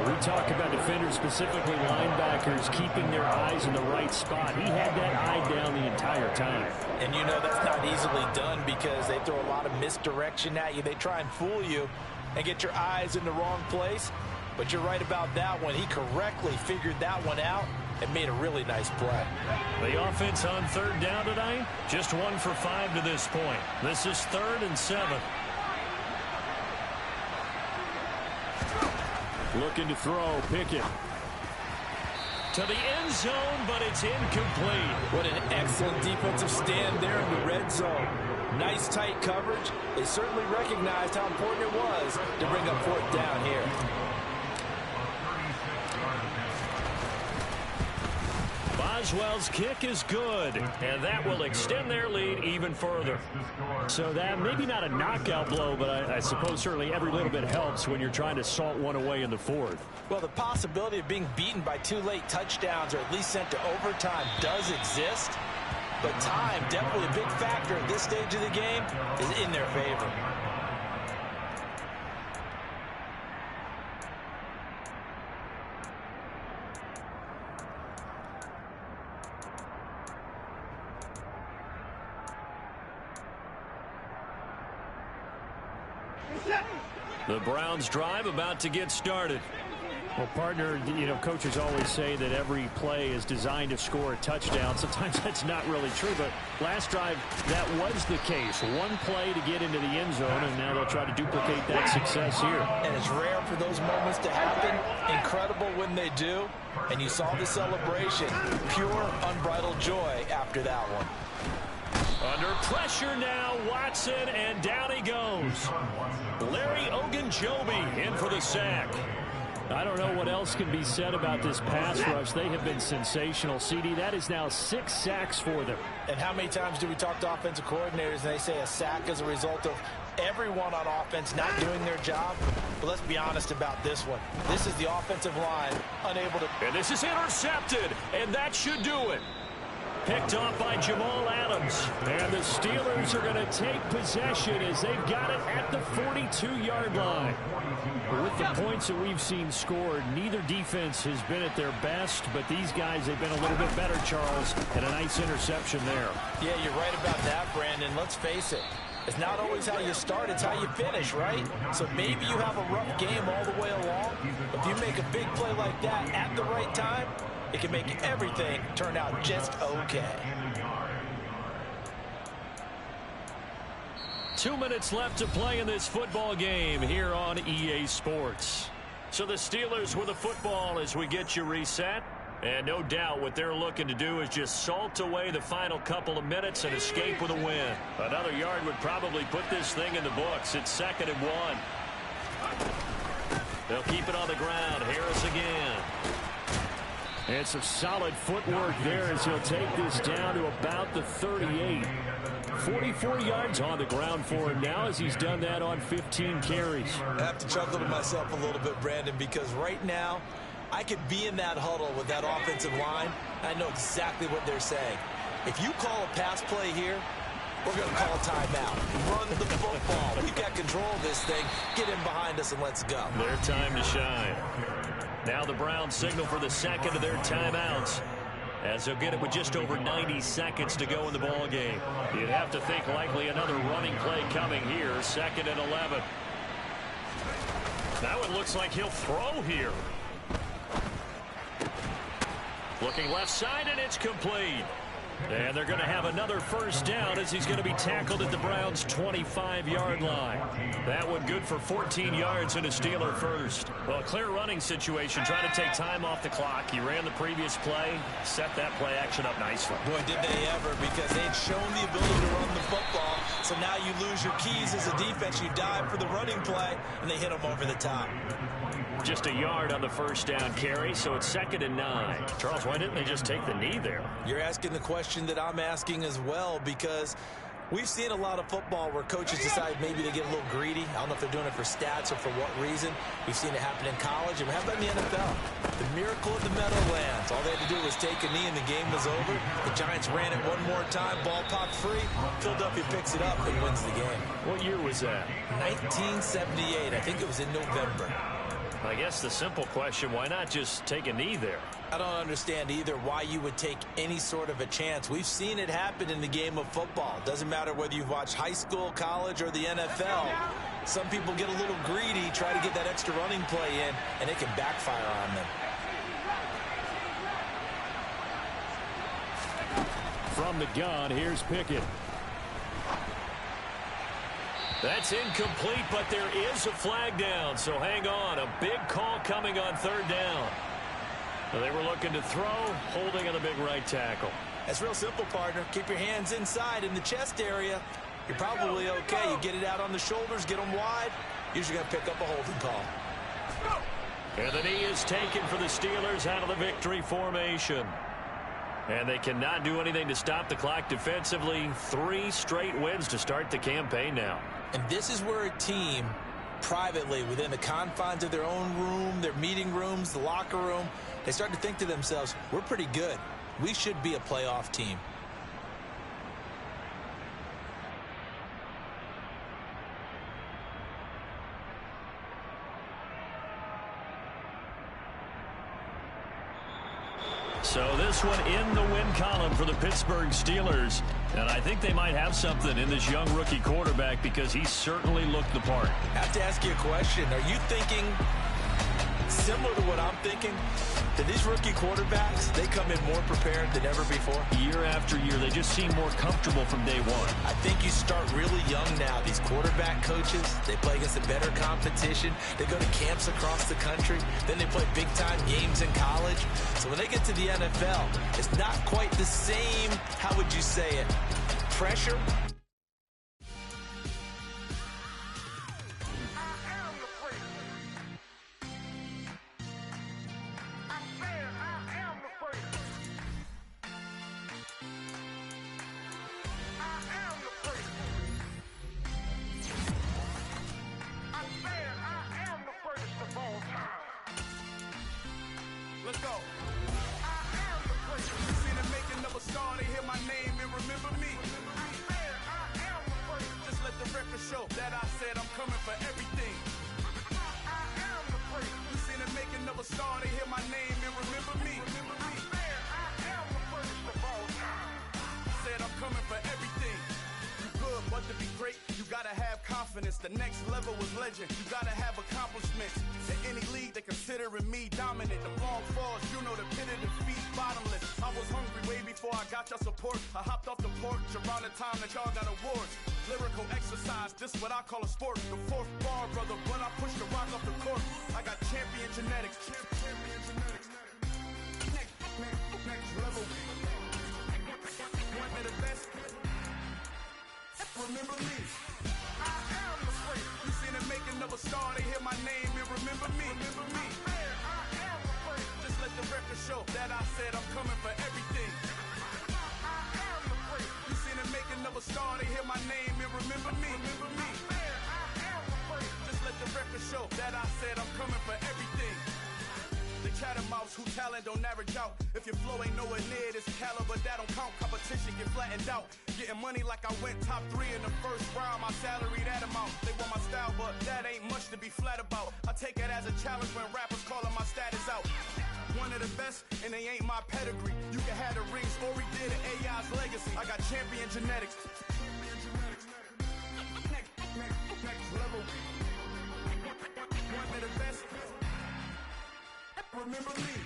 We talk about defenders, specifically linebackers, keeping their eyes in the right spot. He had that eye down the entire time. And you know that's not easily done because they throw a lot of misdirection at you. They try and fool you and get your eyes in the wrong place. But you're right about that one. He correctly figured that one out and made a really nice play. The offense on third down tonight, just 1 for 5 to this point. This is 3rd and 7. Looking to throw, Pickett. To the end zone, but it's incomplete. What an excellent defensive stand there in the red zone. Nice tight coverage. They certainly recognized how important it was to bring up 4th down here. Boswell's kick is good, and that will extend their lead even further. So that maybe not a knockout blow, but I suppose certainly every little bit helps when you're trying to salt one away in the 4th. Well, the possibility of being beaten by 2 late touchdowns or at least sent to overtime does exist, but time, definitely a big factor at this stage of the game, is in their favor. The Browns drive about to get started. Well, partner, you know, coaches always say that every play is designed to score a touchdown. Sometimes that's not really true, but last drive, that was the case. One play to get into the end zone, and now they'll try to duplicate that success here. And it's rare for those moments to happen. Incredible when they do. And you saw the celebration. Pure, unbridled joy after that one. Under pressure now, Watson, and down he goes. Larry Ogunjobi in for the sack. I don't know what else can be said about this pass rush. They have been sensational. CD, that is now 6 sacks for them. And how many times do we talk to offensive coordinators and they say a sack is a result of everyone on offense not doing their job? But let's be honest about this one. This is the offensive line unable to... And this is intercepted, and that should do it. Picked off by Jamal Adams. And the Steelers are going to take possession as they've got it at the 42-yard line. With the points that we've seen scored, neither defense has been at their best, but these guys have been a little bit better, Charles, and a nice interception there. Yeah, you're right about that, Brandon. Let's face it. It's not always how you start, it's how you finish, right? So maybe you have a rough game all the way along. If you make a big play like that at the right time, it can make everything turn out just okay. 2 minutes left to play in this football game here on EA Sports. So the Steelers with the football as we get you reset. And no doubt what they're looking to do is just salt away the final couple of minutes and escape with a win. Another yard would probably put this thing in the books. It's 2nd and 1. They'll keep it on the ground. Harris again. And some solid footwork there as he'll take this down to about the 38. 44 yards on the ground for him now as he's done that on 15 carries. I have to chuckle to myself a little bit, Brandon, because right now I could be in that huddle with that offensive line. I know exactly what they're saying. If you call a pass play here, we're going to call a timeout. Run the football. We've got control of this thing. Get in behind us and let's go. Their time to shine. Now the Browns signal for the second of their timeouts, as they'll get it with just over 90 seconds to go in the ball game. You'd have to think likely another running play coming here. 2nd and 11. Now it looks like he'll throw here. Looking left side, and it's complete. And they're going to have another first down as he's going to be tackled at the Browns' 25-yard line. That one good for 14 yards and a Steeler first. Well, a clear running situation, trying to take time off the clock. He ran the previous play, set that play action up nicely. Boy, did they ever, because they'd shown the ability to run the football. So now you lose your keys as a defense. You dive for the running play, and they hit them over the top. Just a yard on the first down carry, so it's 2nd and 9. Charles, why didn't they just take the knee there? You're asking the question that I'm asking as well, because We've seen a lot of football where coaches decide maybe they get a little greedy. I don't know if they're doing it for stats or for what reason. We've seen it happen in college, and how about in the NFL? The miracle of the Meadowlands. All they had to do was take a knee, and the game was over. The Giants ran it one more time. Ball popped free. Philadelphia picks it up and wins the game. What year was that? 1978. I think it was in November. I guess the simple question, why not just take a knee there? I don't understand either why you would take any sort of a chance. We've seen it happen in the game of football. It doesn't matter whether you've watched high school, college, or the NFL. Some people get a little greedy, try to get that extra running play in, and it can backfire on them. From the gun, here's Pickett. That's incomplete, but there is a flag down, so hang on. A big call coming on third down. They were looking to throw, holding on the big right tackle. That's real simple, partner. Keep your hands inside in the chest area. You're probably okay. You get it out on the shoulders, get them wide. Usually going to pick up a holding call. And the knee is taken for the Steelers out of the victory formation. And they cannot do anything to stop the clock defensively. 3 straight wins to start the campaign now. And this is where a team, privately, within the confines of their own room, their meeting rooms, the locker room, they start to think to themselves, we're pretty good. We should be a playoff team. So this one in the win column for the Pittsburgh Steelers. And I think they might have something in this young rookie quarterback because he certainly looked the part. I have to ask you a question. Are you thinking similar to what I'm thinking? That these rookie quarterbacks, they come in more prepared than ever before? Year after year, they just seem more comfortable from day one. I think you start really young now. These quarterback coaches, they play against a better competition. They go to camps across the country. Then they play big-time games in college. So when they get to the NFL, it's not quite the same, how would you say it, pressure? Let's go. I am the great. You see the making of a star, they hear my name and remember me. I am the great. Just let the record show that I said I'm coming for everything. I am the great. You see the making of a star, they hear my name and remember me. I am the greatest of all time. Said I'm coming for everything. You good, but to be great, you gotta have confidence. The next level was legend. You gotta have accomplishments. In any league, they considering me dominant. The long falls, you know the pit of defeat, bottomless. I was hungry way before I got your support. I hopped off the porch around the time that y'all got awards. Lyrical exercise, this what I call a sport. The fourth bar, brother, when I push the rock off the court. I got champion genetics. Champion genetics. Next level. One of the best. Remember me. I am the great. You seen the making of a star, they hear my name and remember me. Remember me. I am the great. Just let the record show that I said I'm coming for everything. I am the great. You seen the making of a star, they hear my name and remember me. Remember me. I am the great. Just let the record show that I said I'm coming for everything. The chattermouths who talent don't average out. If your flow ain't nowhere near this caliber, that don't count. Competition get flattened out. Getting money like I went top 3 in the first round. My salary that amount. They want my style, but that ain't much to be flat about. I take it as a challenge when rappers calling my status out. One of the best, and they ain't my pedigree. You can have the rings, or we did it, AI's legacy. I got champion genetics. Next level. One of the best. Remember me.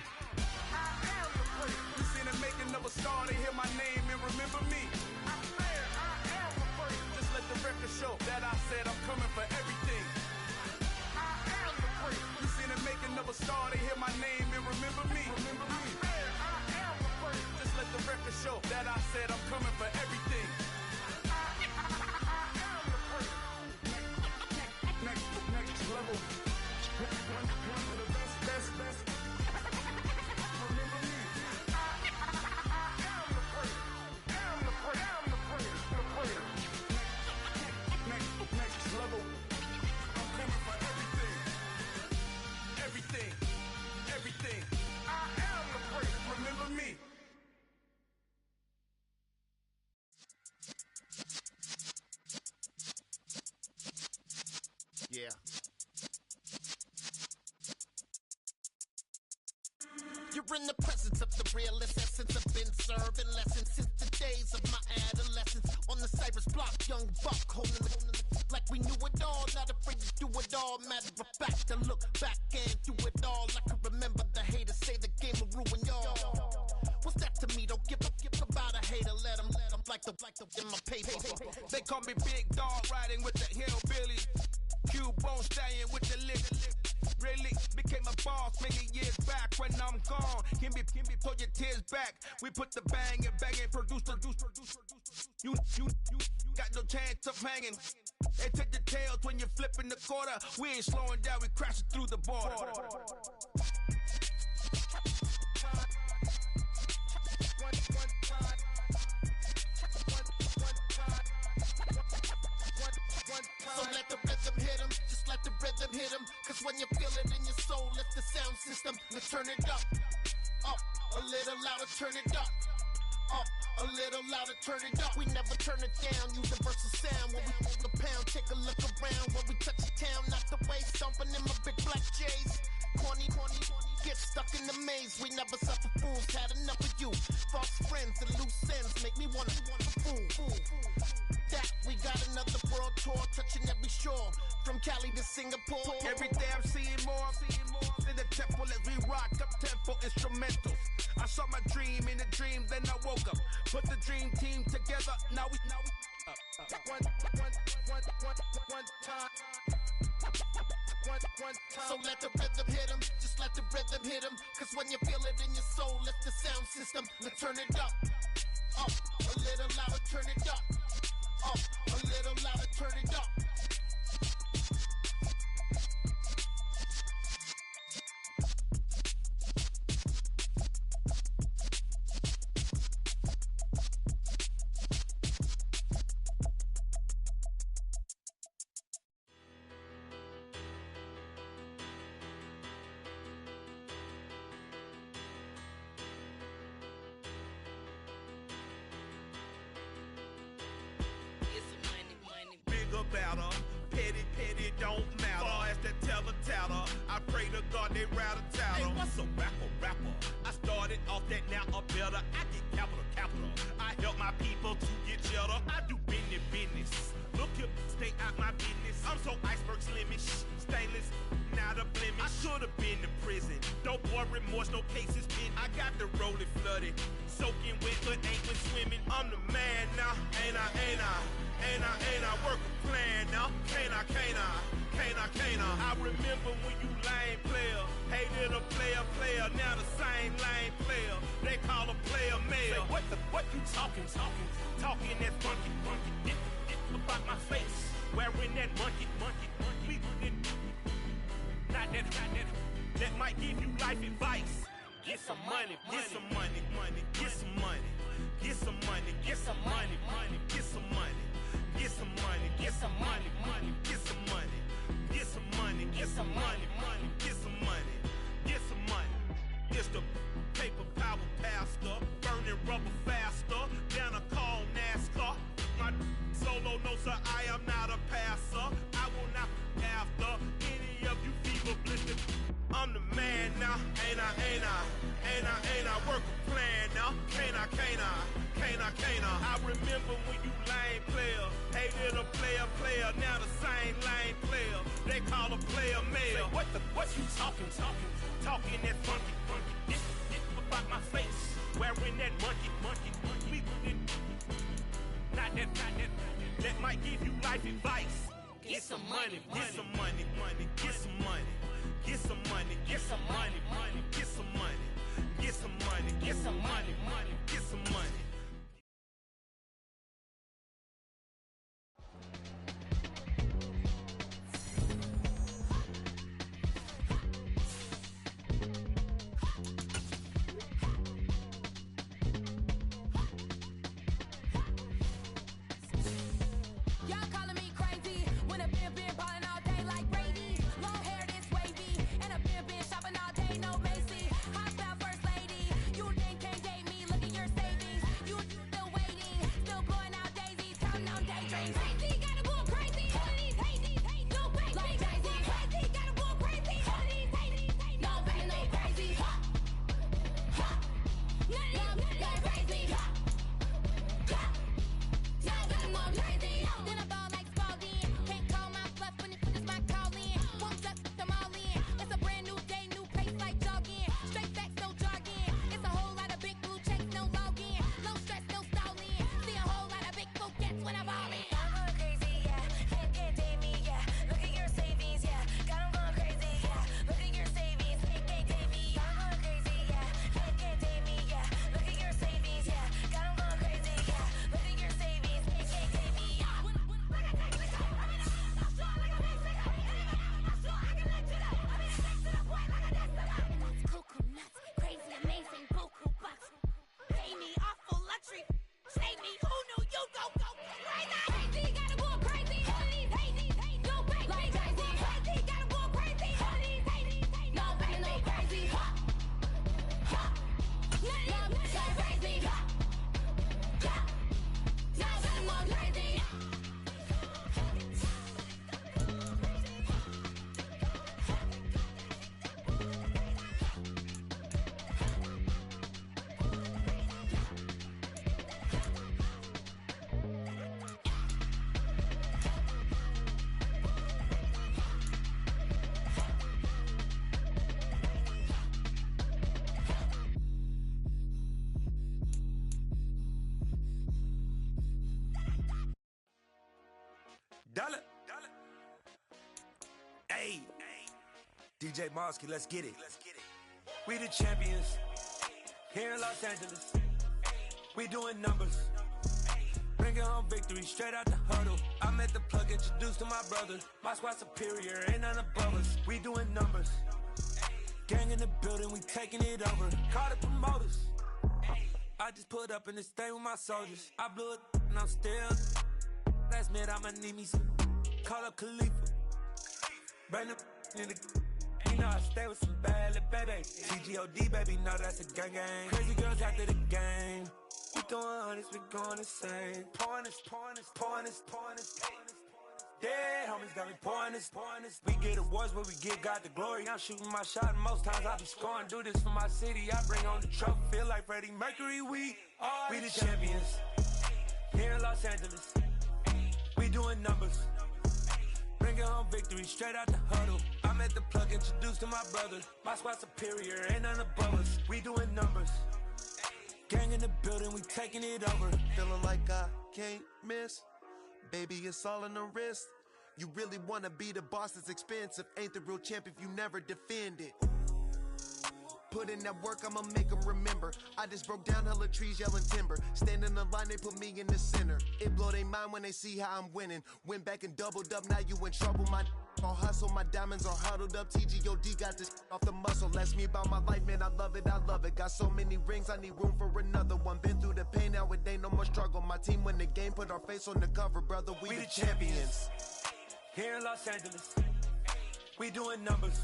I am the great. You seen the making of a star, they hear my name and remember me. I am the great. Just let the record show that I said I'm coming for everything. I am the great. You seen the making of a star, they hear my name and remember me. Remember me. I am the great. Just let the record show that I said I'm coming for everything. I am the great. Next level. One of the best. in the presence of the realest essence. I've been serving lessons since the days of my adolescence. On the Cypress block, young buck holding the like we knew it all. Not afraid to do it all. Matter of fact, to look back and do it all. I can remember the haters say the game will ruin y'all. What's that to me? Don't give about a hater. Let them like the in my paper. They call me Big Dog, riding with the hillbilly. Cubone staying with the lick. Really became a boss many years back. When I'm gone, can be pull your tears back. We put the bang and produce. You got no chance of hanging. They take the tails when you're flipping the quarter. We ain't slowing down, we crashing through the border. So let the rhythm hit him, just let the rhythm hit him. Cause when you feel it in your soul, lift the sound system. Now turn it up, a little louder, turn it up, a little louder, turn it up. We never turn it down, universal sound. When we hold the pound, take a look around. When we touch the town, not the way, stomping in my big black J's. Corny, get stuck in the maze. We never suffer fools, had enough of you. False friends and loose ends make me wanna fool. That we got another world tour, touching every shore, from Cali to Singapore. Every day I'm seeing more in the temple as we rock up tempo instrumentals. I saw my dream in a dream, then I woke up. Put the dream team together, now we one time. So let the rhythm hit him, just let the rhythm hit him. Cause when you feel it in your soul, lift the sound system. Now turn it up, a little louder, turn it up, a little louder, turn it up. Better, petty don't matter. Far as the teller, I pray to God they rattle tattle. Hey, what's a rapper? I started off that, now I'm better. I get capital. I help my people to get cheddar. I do business. Look here, stay out my business. I'm so iceberg slimmish, stainless, not a blemish. I should've been to prison. Don't boy remorse, no cases pinned. I got the rolling flooded, soaking wet, but ain't been swimming. I'm the man now, ain't I? Work a plan now, can't I? I remember when you lame player, hated a player, now the same lame player. They call a player mayor. Say, what you talking that funky, about my face, wearing that monkey. We didn't, not that might give you life advice. Get some money, get some money, get some money, get some money, get some money, get some money. Get some money, get some money, get some money, get some money, get some money, get some money, get some money. It's the paper power pastor, burning rubber faster than a call NASCAR. My solo, no sir, I am not a passer. I will not after any of you fever blistered. I'm the man now, ain't I? Work a plan now, can't I? I remember when you lame player, hated a player, now the same lame player. They call a player mayor. Say, what you talking that funky, about my face, wearing that monkey. We didn't, not that might give you life advice. Get some money, get some money, get some money. Get some money, get some money, get some money, get some money, get some money, get some money. Y'all calling me crazy when I've been balling all day like Brady. Long hair. Dollar. Hey, DJ Mosky, let's get it. We the champions here in Los Angeles. We doing numbers. Bringing home victory straight out the huddle. I'm at the plug, introduced to my brother. My squad superior, ain't none above us. We doing numbers. Gang in the building, we taking it over. Call the promoters. I just put up in this thing with my soldiers. I blew it and I'm still. Last minute I'ma need me some. Call up Khalifa. Bring them in the. You know I stay with some bad little baby. TGOD baby, know that's a gang gang. Crazy girls after the game. We doing honest, we going insane. Pouring this. Yeah, homies got me pouring this. We get awards where we give God the glory. I'm shooting my shot and most times I be scoring. Do this for my city, I bring on the trophy. Feel like Freddie Mercury, we the champions here in Los Angeles. We doing numbers. Bringing home victory straight out the huddle. I'm at the plug, introduced to my brother. My squad superior, ain't none above us. We doing numbers. Gang in the building, we taking it over. Feeling like I can't miss. Baby, it's all in the wrist. You really wanna be the boss, it's expensive. Ain't the real champ if you never defend it. Put in that work, I'ma make them remember. I just broke down hella trees, yelling timber. Stand in the line, they put me in the center. It blow their mind when they see how I'm winning. Went back and doubled up, now you in trouble. My all hustle, my diamonds are huddled up. TGOD got this off the muscle. Ask me about my life, man, I love it. Got so many rings, I need room for another one. Been through the pain, now it ain't no more struggle. My team win the game, put our face on the cover, brother. We the champions. Here in Los Angeles, we doing numbers.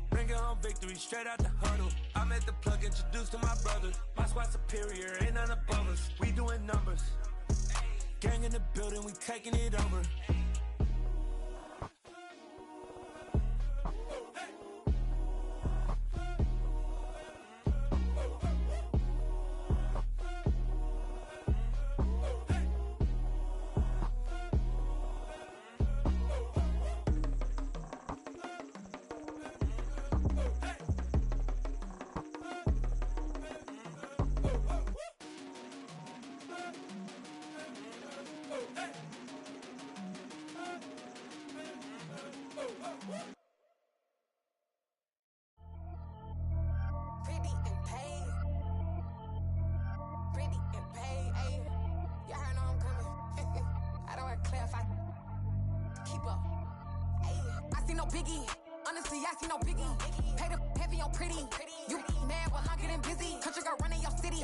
Bringing home victory straight out the huddle. I'm at the plug, introduced to my brother. My squad superior, ain't none above us. We doing numbers. Gang in the building, we taking it over. Biggie, honestly, I see no biggie. Pay the heavy on pretty. You mad while I'm getting busy. Country girl running your city.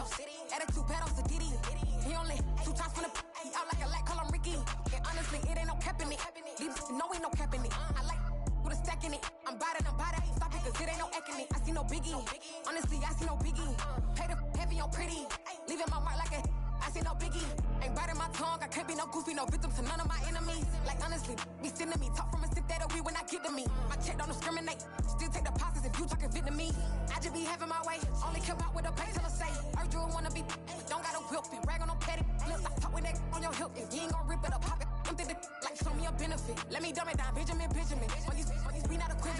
Attitude bad on Sadiddy. He only 2 times from the he out like a light, call him Ricky. And honestly, it ain't no cap in it. Leave no ain't no cap in it. I like with a stack in it. I'm bad, ain't stop it, cause it ain't no acting it. I see no biggie. Honestly, I see no biggie. Pay the heavy on pretty. Leaving my mark like a I see no biggie. Ain't biting my tongue, I can't be no goofy, no victim to none of my enemies. Like honestly, be sending me talk from a sip that'll be when I get to me. My check don't discriminate, still take deposits if you talking Vietnamese. I just be having my way, only come out with a pay till I say. Urge you wanna be, don't got a whip and rag on no petty. Look, I talk with that on your hip, if you ain't gon' rip it up, pop it. Empty the like show me a benefit. Let me dumb it down, Benjamin. We not equivalent.